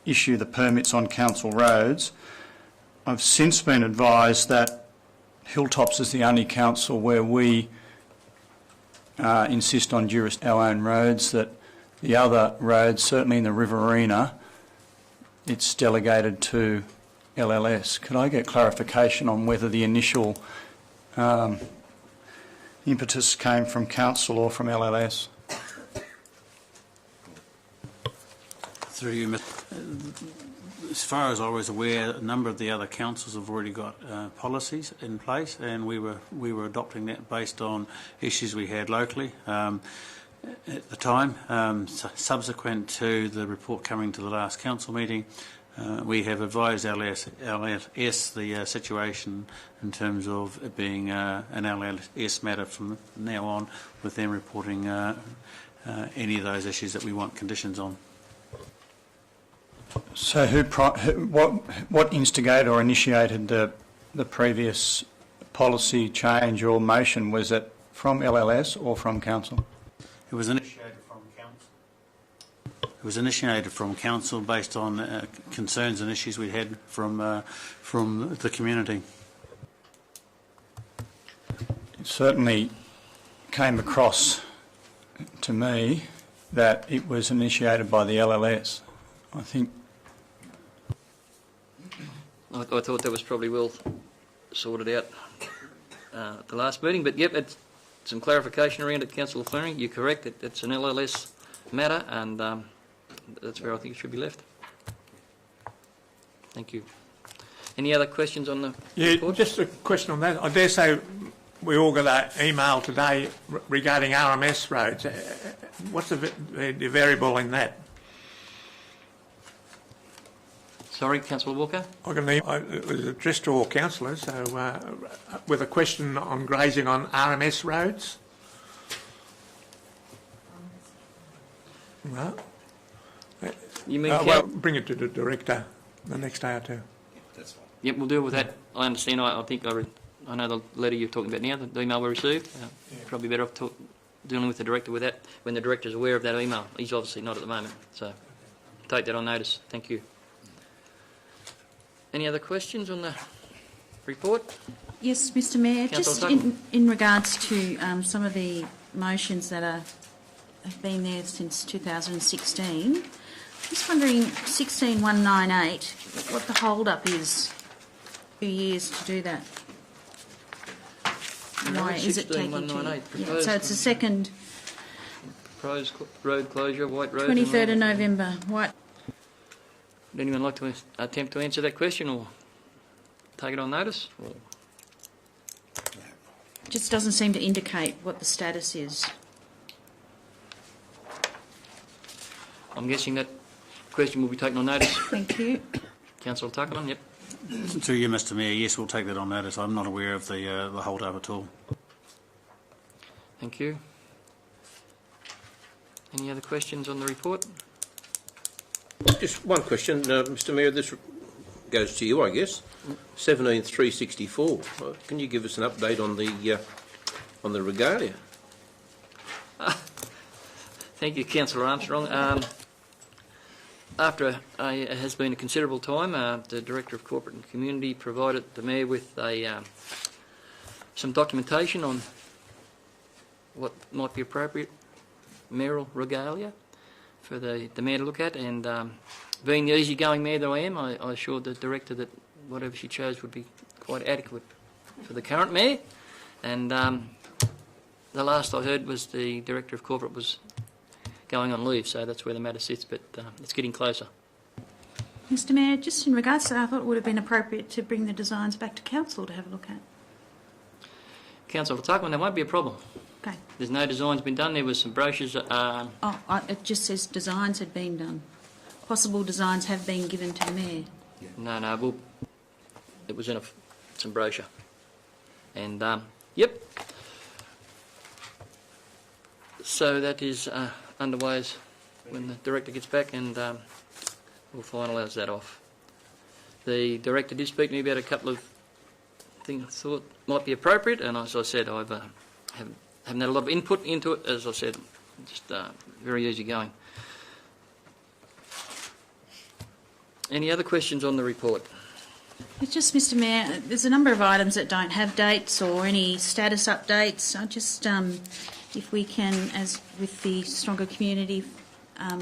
issue the permits on council roads. I've since been advised that Hilltops is the only council where we insist on our own roads, that the other roads, certainly in the Riverina, it's delegated to LLS. Could I get clarification on whether the initial impetus came from council or from LLS? Through you, as far as I was aware, a number of the other councils have already got policies in place, and we were adopting that based on issues we had locally at the time. Subsequent to the report coming to the last council meeting, we have advised LLS the situation in terms of it being an LLS matter from now on, with them reporting any of those issues that we want conditions on. So what instigated or initiated the previous policy change or motion? Was it from LLS or from council? It was initiated from council. It was initiated from council based on concerns and issues we had from the community. It certainly came across to me that it was initiated by the LLS. I think I thought that was probably well sorted out at the last meeting, but yep, it's some clarification around it, Councillor Flannery. You're correct, it's an LLS matter, and that's where I think it should be left. Thank you. Any other questions on the report? Just a question on that. I dare say we all got an email today regarding RMS roads. What's the variable in that? Sorry, Councillor Walker? I got an email. It was addressed to all councillors, so with a question on grazing on RMS roads. Well, you mean well, bring it to the director the next day or two. That's fine. Yep, we'll deal with that. I understand. I think I know the letter you're talking about now, the email we received. Probably better off dealing with the director with that when the director's aware of that email. He's obviously not at the moment, so take that on notice. Thank you. Any other questions on the report? Yes, Mr Mayor, just in regards to some of the motions that have been there since 2016, just wondering 16198, what the hold-up is for years to do that? Why is it taking 16198? so it's the second... Proposed road closure, White Road. 23rd of November, White... Would anyone like to attempt to answer that question or take it on notice? Or? Just doesn't seem to indicate what the status is. I'm guessing that question will be taken on notice. Thank you. Councillor Tuckerman, yep. To you, Mr Mayor, yes, we'll take that on notice. I'm not aware of the hold-up at all. Thank you. Any other questions on the report? Just one question, Mr Mayor, this goes to you, I guess. 17364. Can you give us an update on the regalia? Thank you, Councillor Armstrong. After it has been a considerable time, the Director of Corporate and Community provided the Mayor with some documentation on what might be appropriate mayoral regalia for the Mayor to look at, and being the easygoing Mayor that I am, I assured the Director that whatever she chose would be quite adequate for the current Mayor, and the last I heard was the Director of Corporate was going on leave, so that's where the matter sits, but it's getting closer. Mr Mayor, just in regards to that, I thought it would have been appropriate to bring the designs back to Council to have a look at. Councillor Tuckman, there won't be a problem. Okay. There's no designs been done. There was some brochures. It just says designs had been done. Possible designs have been given to the Mayor. No, it was in some brochure. And, yep. So that is underway when the Director gets back, and we'll finalise that off. The Director did speak to me about a couple of things I thought might be appropriate, and as I said, I haven't had a lot of input into it. As I said, just very easy going. Any other questions on the report? It's just, Mr Mayor, there's a number of items that don't have dates or any status updates. I just, if we can, as with the Stronger Community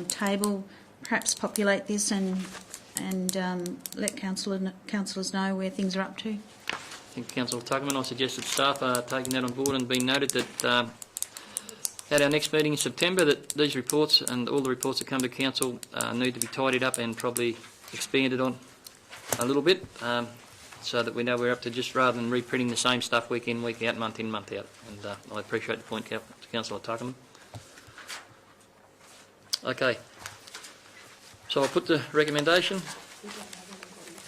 table, perhaps populate this and let councillors know where things are up to. Thank you, Councillor Tuckerman. I suggested staff are taking that on board and being noted that at our next meeting in September that these reports and all the reports that come to Council need to be tidied up and probably expanded on a little bit so that we know we're up to, just rather than reprinting the same stuff week in, week out, month in, month out. And I appreciate the point, Councillor Tuckerman. Okay. So I'll put the recommendation.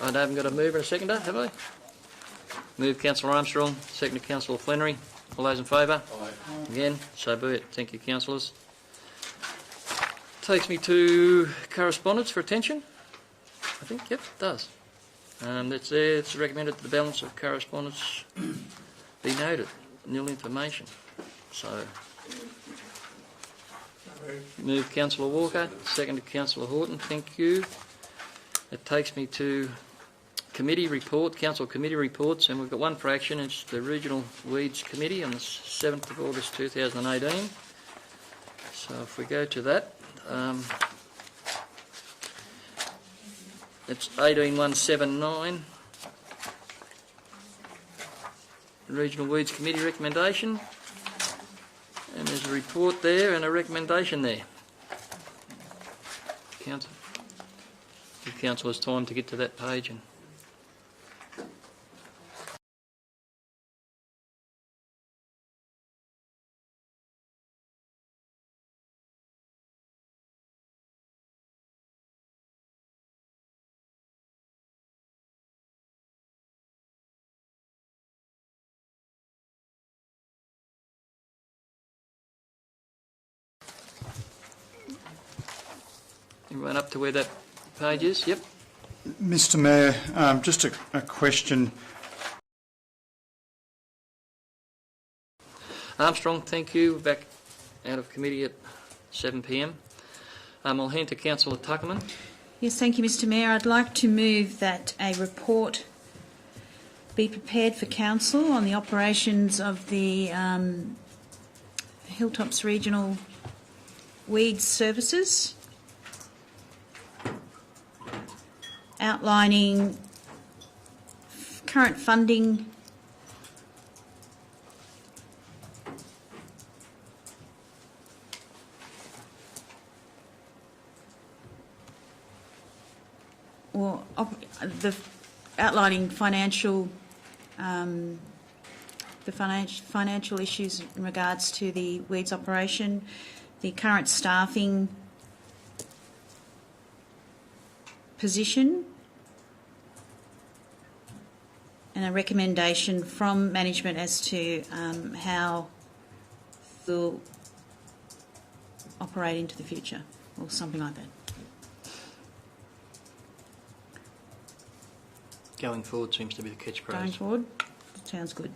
I haven't got a mover and a seconder, have I? Move Councillor Armstrong, second to Councillor Flannery. All those in favour? Aye. Again, so be it. Thank you, councillors. Takes me to correspondence for attention. I think, yep, it does. That's there. It's recommended that the balance of correspondence be noted. Nil information. So, move Councillor Walker, second to Councillor Horton. Thank you. It takes me to committee report, council committee reports, and we've got one for action. It's the Regional Weeds Committee on the 7th of August 2018. So if we go to that, it's 18179. Regional Weeds Committee recommendation. And there's a report there and a recommendation there. Council, give councillors time to get to that page. And everyone up to where that page is? Yep. Mr Mayor, just a question. Armstrong, thank you. Back out of committee at 7 p.m. I'll hand to Councillor Tuckerman. Yes, thank you, Mr Mayor. I'd like to move that a report be prepared for Council on the operations of the Hilltops Regional Weeds Services, outlining current funding, or outlining financial financial issues in regards to the weeds operation, the current staffing position, and a recommendation from management as to how they'll operate into the future, or something like that. Going forward seems to be the catchphrase. Going forward, sounds good.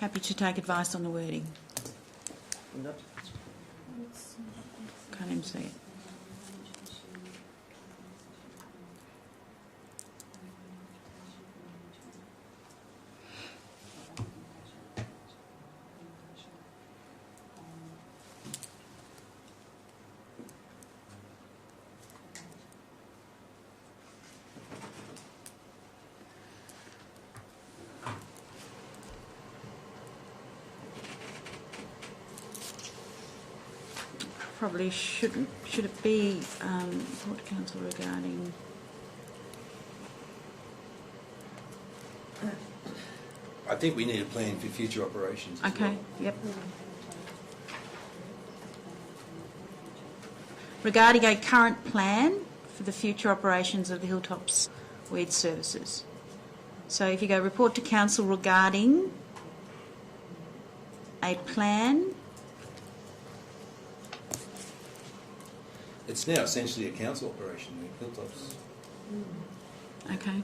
Happy to take advice on the wording. Can't even see it. Probably shouldn't. Should it be report to council regarding? I think we need a plan for future operations. Okay. Well. Yep. Regarding a current plan for the future operations of the Hilltops Weed Services. So if you go report to council regarding a plan. It's now essentially a council operation, the Hilltops. Okay.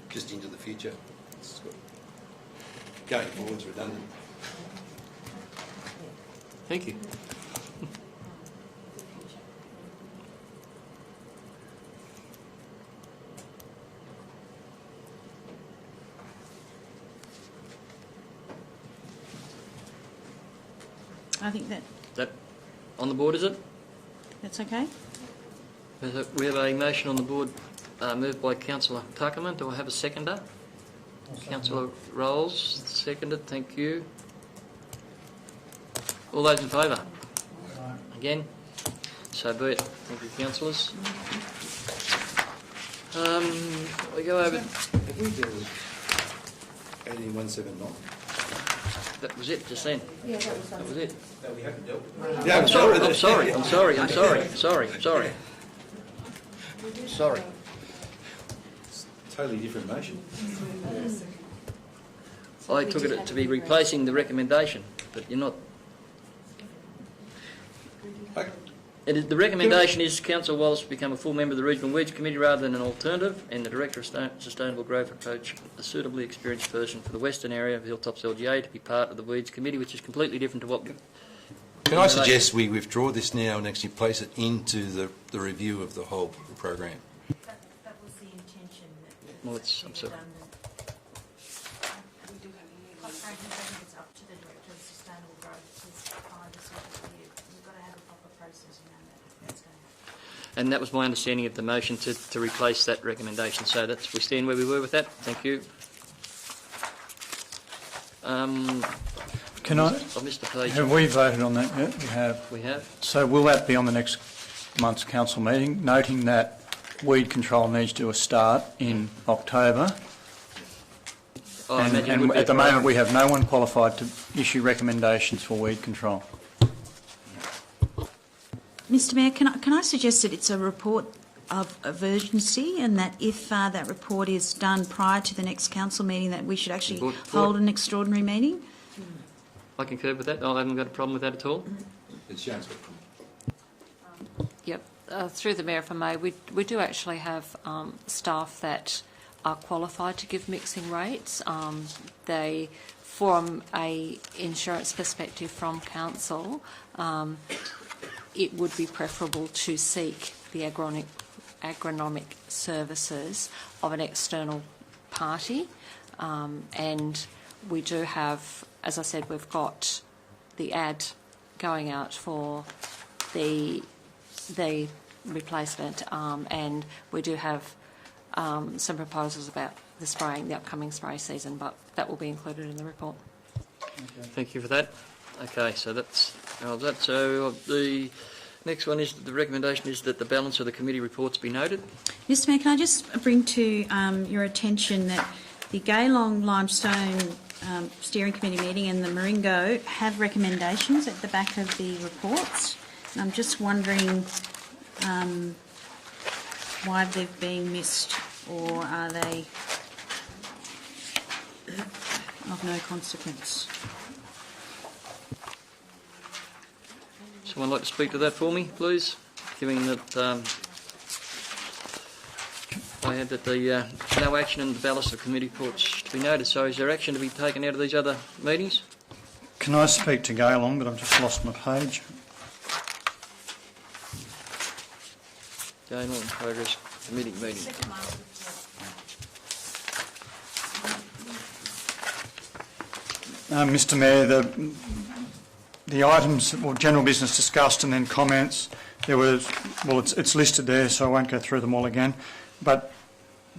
Just into the future. Going forward's redundant. Thank you. I think that on the board, is it? That's okay. We have a motion on the board moved by Councillor Tuckerman. Do I have a seconder? Councillor Rolls, seconded. Thank you. All those in favour? Again? So be it. Thank you, councillors. We go over... Have we dealt with 18179? That was it just then. Yeah, that was it. No, we haven't dealt with it. Yeah, I'm sorry. It's a totally different motion. I took it to be replacing the recommendation, but you're not. The recommendation is Council Wallace become a full member of the Regional Weeds Committee rather than an alternative, and the Director of Sustainable Growth approach a suitably experienced person for the western area of Hilltops LGA to be part of the Weeds Committee, which is completely different to what... Can I suggest we withdraw this now and actually place it into the review of the whole program? That was the intention. Well, I'm sorry. Quite frankly, I think it's up to the Director of Sustainable Growth to find a suitable review. We've got to have a proper process around that. That's going to happen. And that was my understanding of the motion to replace that recommendation. So we stand where we were with that. Thank you. Can I? I missed the page. Have we voted on that yet? We have. We have. So will that be on the next month's council meeting, noting that weed control needs to start in October? Oh, I imagine it would and be at the moment we have no one qualified to issue recommendations for weed control. Mr Mayor, can I suggest that it's a report of urgency, and that if that report is done prior to the next council meeting, that we should actually hold an extraordinary meeting? I concur with that. I haven't got a problem with that at all. It's Jan's got a comment. Yep. Through the Mayor, if I may, we do actually have staff that are qualified to give mixing rates. They, from a insurance perspective from council, it would be preferable to seek the agronomic services of an external party, and we do have, as I said, we've got the ad going out for the replacement, and we do have some proposals about the spraying, the upcoming spray season, but that will be included in the report. Okay. Thank you for that. Okay, so that's that. So the next one is the recommendation is that the balance of the committee reports be noted. Mr Mayor, can I just bring to your attention that the Gaylong Limestone Steering Committee meeting and the Maringo have recommendations at the back of the reports, and I'm just wondering why they've been missed, or are they of no consequence? Someone like to speak to that for me, please? Given that I had that the no action and the balance of committee reports to be noted. So is there action to be taken out of these other meetings? Can I speak to Gaylong, but I've just lost my page. Gaylong in progress committee meeting. Mr Mayor, the items, well, general business discussed and then comments, there was, well, it's listed there, so I won't go through them all again, but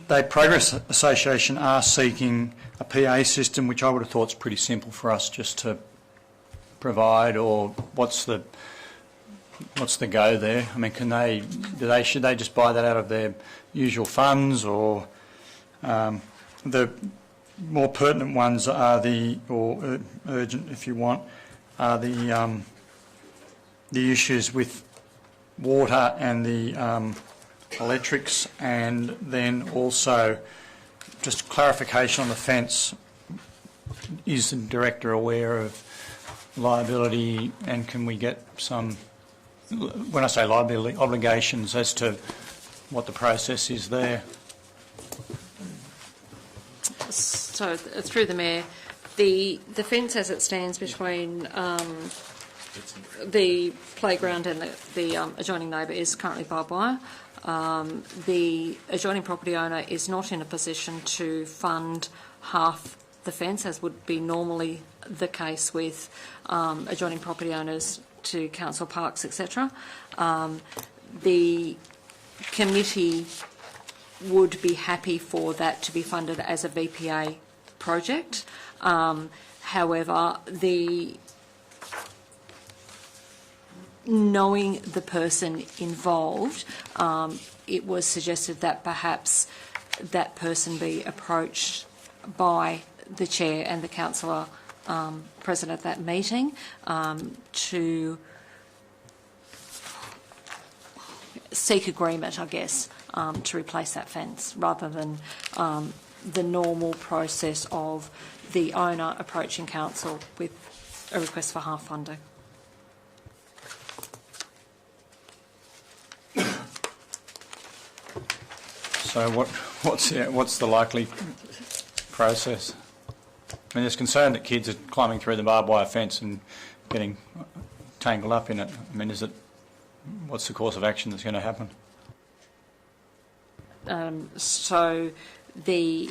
the Progress Association are seeking a PA system, which I would have thought is pretty simple for us just to provide, or what's the go there? I mean, should they just buy that out of their usual funds, or the more pertinent ones are or urgent if you want, are the issues with water and the electrics, and then also just clarification on the fence. Is the Director aware of liability, and can we get some, when I say liability, obligations as to what the process is there? So, through the Mayor, the fence as it stands between the playground and the adjoining neighbour is currently barbed wire. The adjoining property owner is not in a position to fund half the fence, as would be normally the case with adjoining property owners to council parks, etc. The committee would be happy for that to be funded as a VPA project. However, knowing the person involved, it was suggested that perhaps that person be approached by the chair and the councillor present at that meeting to seek agreement, I guess, to replace that fence, rather than the normal process of the owner approaching council with a request for half funding. So what's the likely process? I mean, there's concern that kids are climbing through the barbed wire fence and getting tangled up in it. I mean, what's the course of action that's going to happen? So the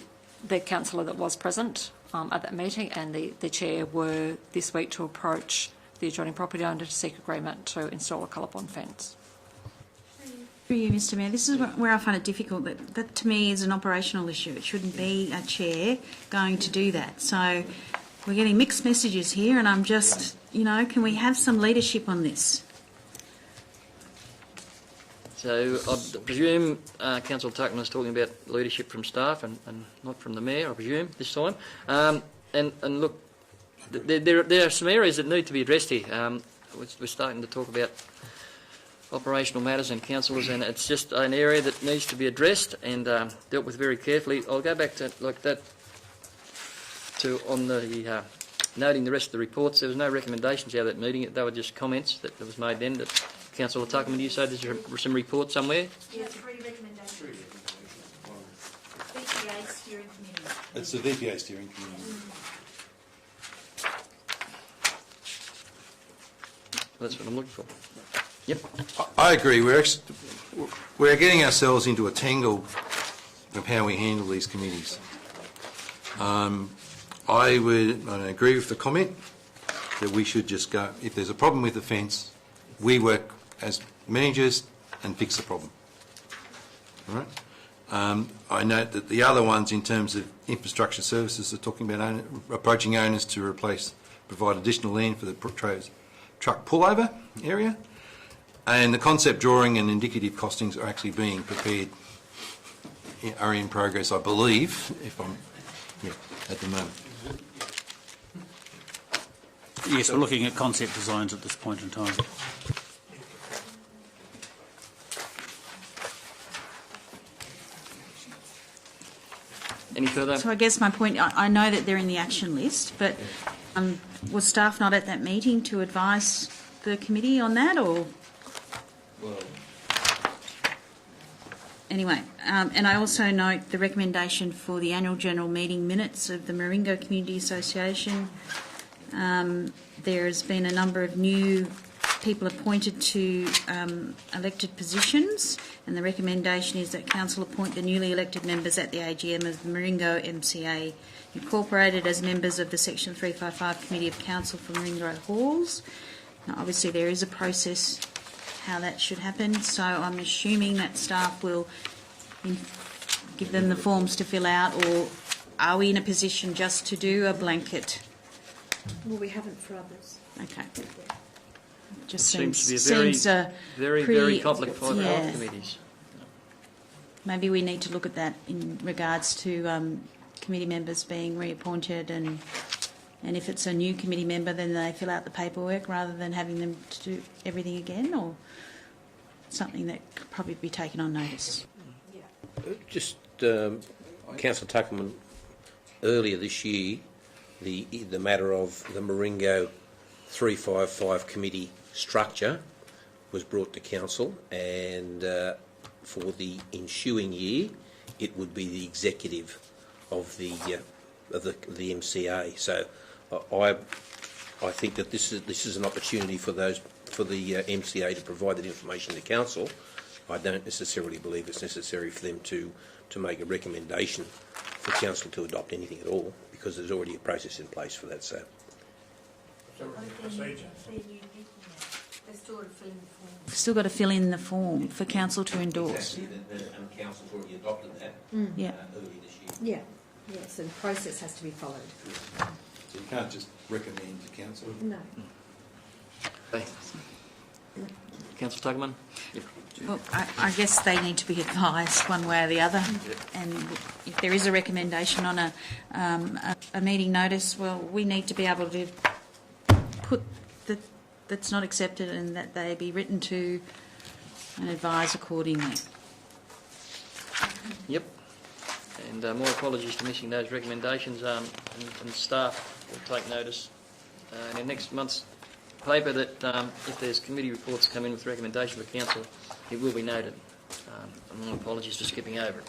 councillor that was present at that meeting and the chair were this week to approach the adjoining property owner to seek agreement to install a colour-bond fence. Through you, Mr Mayor, this is where I find it difficult. That to me is an operational issue. It shouldn't be a chair going to do that. So we're getting mixed messages here, and I'm just, can we have some leadership on this? So I presume Councillor Tuckman is talking about leadership from staff and not from the Mayor, I presume, this time. And look, there are some areas that need to be addressed here. We're starting to talk about operational matters and councillors, and it's just an area that needs to be addressed and dealt with very carefully. I'll go back to on the noting the rest of the reports. There was no recommendations out of that meeting. They were just comments that was made then. That Councillor Tuckman, you say there's some report somewhere? Yeah, 3 recommendations. VPA steering committee. It's the VPA steering committee. That's what I'm looking for. Yep. I agree. We're getting ourselves into a tangle of how we handle these committees. I agree with the comment that we should just go, if there's a problem with the fence, we work as managers and fix the problem. All right? I note that the other ones in terms of infrastructure services are talking about approaching owners to provide additional land for the truck pullover area. And the concept drawing and indicative costings are actually being prepared, are in progress, I believe, at the moment. Yes, we're looking at concept designs at this point in time. Any further? So I guess my point, I know that they're in the action list, but was staff not at that meeting to advise the committee on that, or? Well, anyway, and I also note the recommendation for the annual general meeting minutes of the Maringo Community Association. There's been a number of new people appointed to elected positions, and the recommendation is that Council appoint the newly elected members at the AGM of the Maringo MCA Incorporated as members of the Section 355 Committee of Council for Maringo Halls. Now, obviously, there is a process how that should happen, so I'm assuming that staff will give them the forms to fill out, or are we in a position just to do a blanket? Well, we haven't for others. Okay. Just seems to be very complex for committees. Maybe we need to look at that in regards to committee members being reappointed, and if it's a new committee member, then they fill out the paperwork rather than having them to do everything again, or something that could probably be taken on notice. Just Councillor Tuckman, earlier this year, the matter of the Maringo 355 committee structure was brought to council, and for the ensuing year, it would be the executive of the MCA. So I think that this is an opportunity for the MCA to provide that information to council. I don't necessarily believe it's necessary for them to make a recommendation for council to adopt anything at all, because there's already a process in place for that. So. Still got to fill in the form for council to endorse. Exactly, and council's already adopted that yeah. earlier this year. Yeah, yes, and the process has to be followed. So you can't just recommend to council. No. Okay. Councillor Tuckman? Yep. Well, I guess they need to be advised one way or the other, and if there is a recommendation on a meeting notice, well, we need to be able to put that's not accepted, and that they be written to and advise accordingly. Yep. And more apologies for missing those recommendations, and staff will take notice in the next month's paper that if there's committee reports come in with recommendation for council, it will be noted. And more apologies for skipping over it.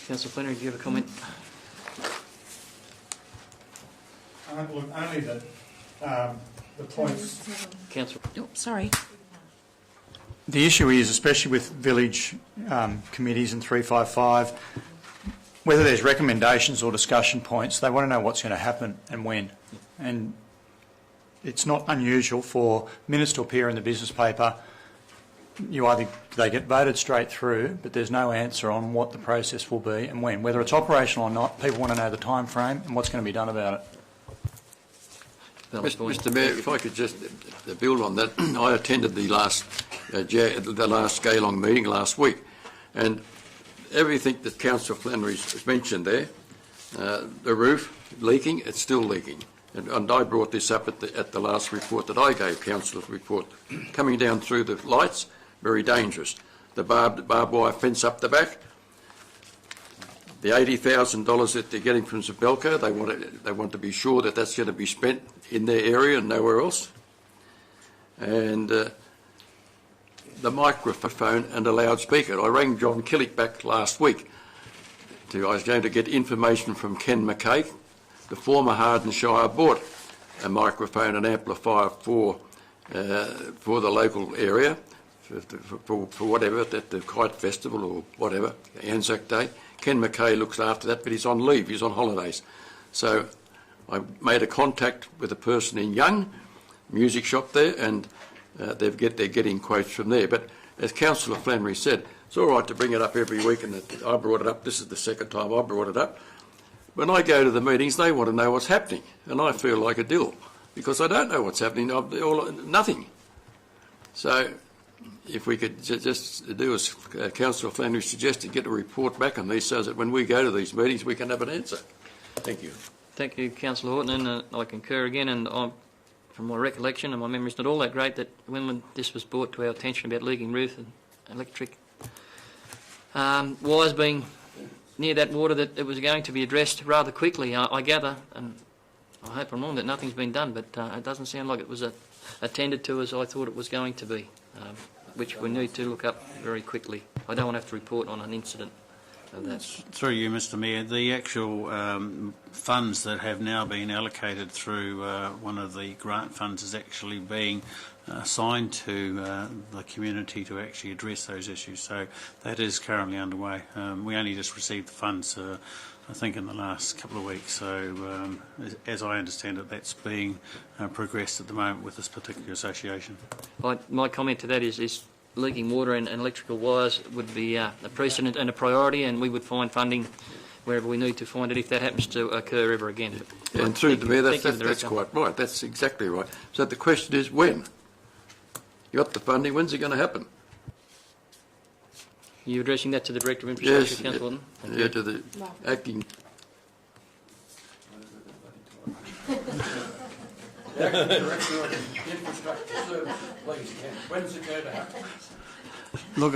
Councillor Flannery, do you have a comment? Look, only that the points... Councillor. Oh, sorry. The issue is, especially with village committees and 355, whether there's recommendations or discussion points, they want to know what's going to happen and when. And it's not unusual for minutes to appear in the business paper. They get voted straight through, but there's no answer on what the process will be and when. Whether it's operational or not, people want to know the time frame and what's going to be done about it. Mr. Mayor, if I could just build on that, I attended the last Gaylong meeting last week, and everything that Councillor Flannery's mentioned there, the roof leaking, it's still leaking. And I brought this up at the last report that I gave, Councillor's report. Coming down through the lights, very dangerous. The barbed wire fence up the back, the $80,000 that they're getting from Zabelco, they want to be sure that that's going to be spent in their area and nowhere else. And the microphone and a loudspeaker. I rang John Killick back last week. I was going to get information from Ken McKay. The former Hardinshire bought a microphone and amplifier for the local area, for whatever, at the Kite Festival or whatever, Anzac Day. Ken McKay looks after that, but he's on leave, he's on holidays. So I made a contact with a person in Young, music shop there, and they're getting quotes from there. But as Councillor Flannery said, it's all right to bring it up every week, and I brought it up. This is the second time I brought it up. When I go to the meetings, they want to know what's happening, and I feel like a dill because I don't know what's happening. Nothing. So if we could just do as Councillor Flannery suggested, get a report back on these so that when we go to these meetings we can have an answer. Thank you. Thank you, Councillor Horton, and I concur again. And from my recollection, and my memory's not all that great, that when this was brought to our attention about leaking roof and electric wires being near that water, that it was going to be addressed rather quickly, I gather, and I hope I'm wrong, that nothing's been done, but it doesn't sound like it was attended to as I thought it was going to be, which we need to look up very quickly. I don't want to have to report on an incident of that. Through you, Mr Mayor, the actual funds that have now been allocated through one of the grant funds is actually being assigned to the community to actually address those issues. So that is currently underway. We only just received the funds, I think, in the last couple of weeks. So as I understand it, that's being progressed at the moment with this particular association. My comment to that is leaking water and electrical wires would be a precedent and a priority, and we would find funding wherever we need to find it if that happens to occur ever again. Yeah, and through the Mayor, that's quite right. That's exactly right. So the question is when? You got the funding, when's it going to happen? Are you addressing that to the Director of Infrastructure, Yes, Councillor Horton? yeah, to the acting... Director of Infrastructure Services, please, Ken. When's it going to happen? Look,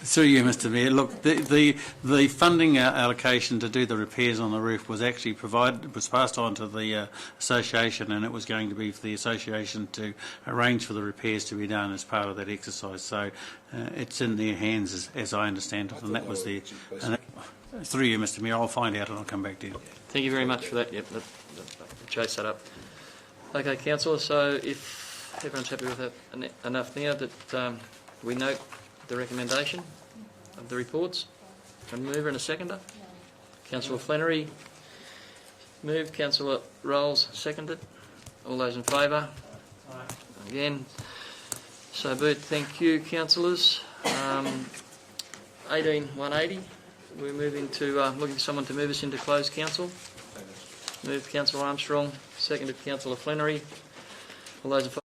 through you, Mr Mayor, look, the funding allocation to do the repairs on the roof was actually passed on to the association, and it was going to be for the association to arrange for the repairs to be done as part of that exercise. So it's in their hands, as I understand it, and that was the... through you, Mr Mayor, I'll find out and I'll come back to you. Thank you very much for that. Yep, chase that up. Okay, Councillor, so if everyone's happy with that enough now that we note the recommendation of the reports. A mover and a seconder. Councillor Flannery moved. Councillor Rolls seconded. All those in favour? Again. So be it. Thank you, councillors. 18180. We move into looking for someone to move us into closed council. Moved Councillor Armstrong. Seconded Councillor Flannery. All those in favour?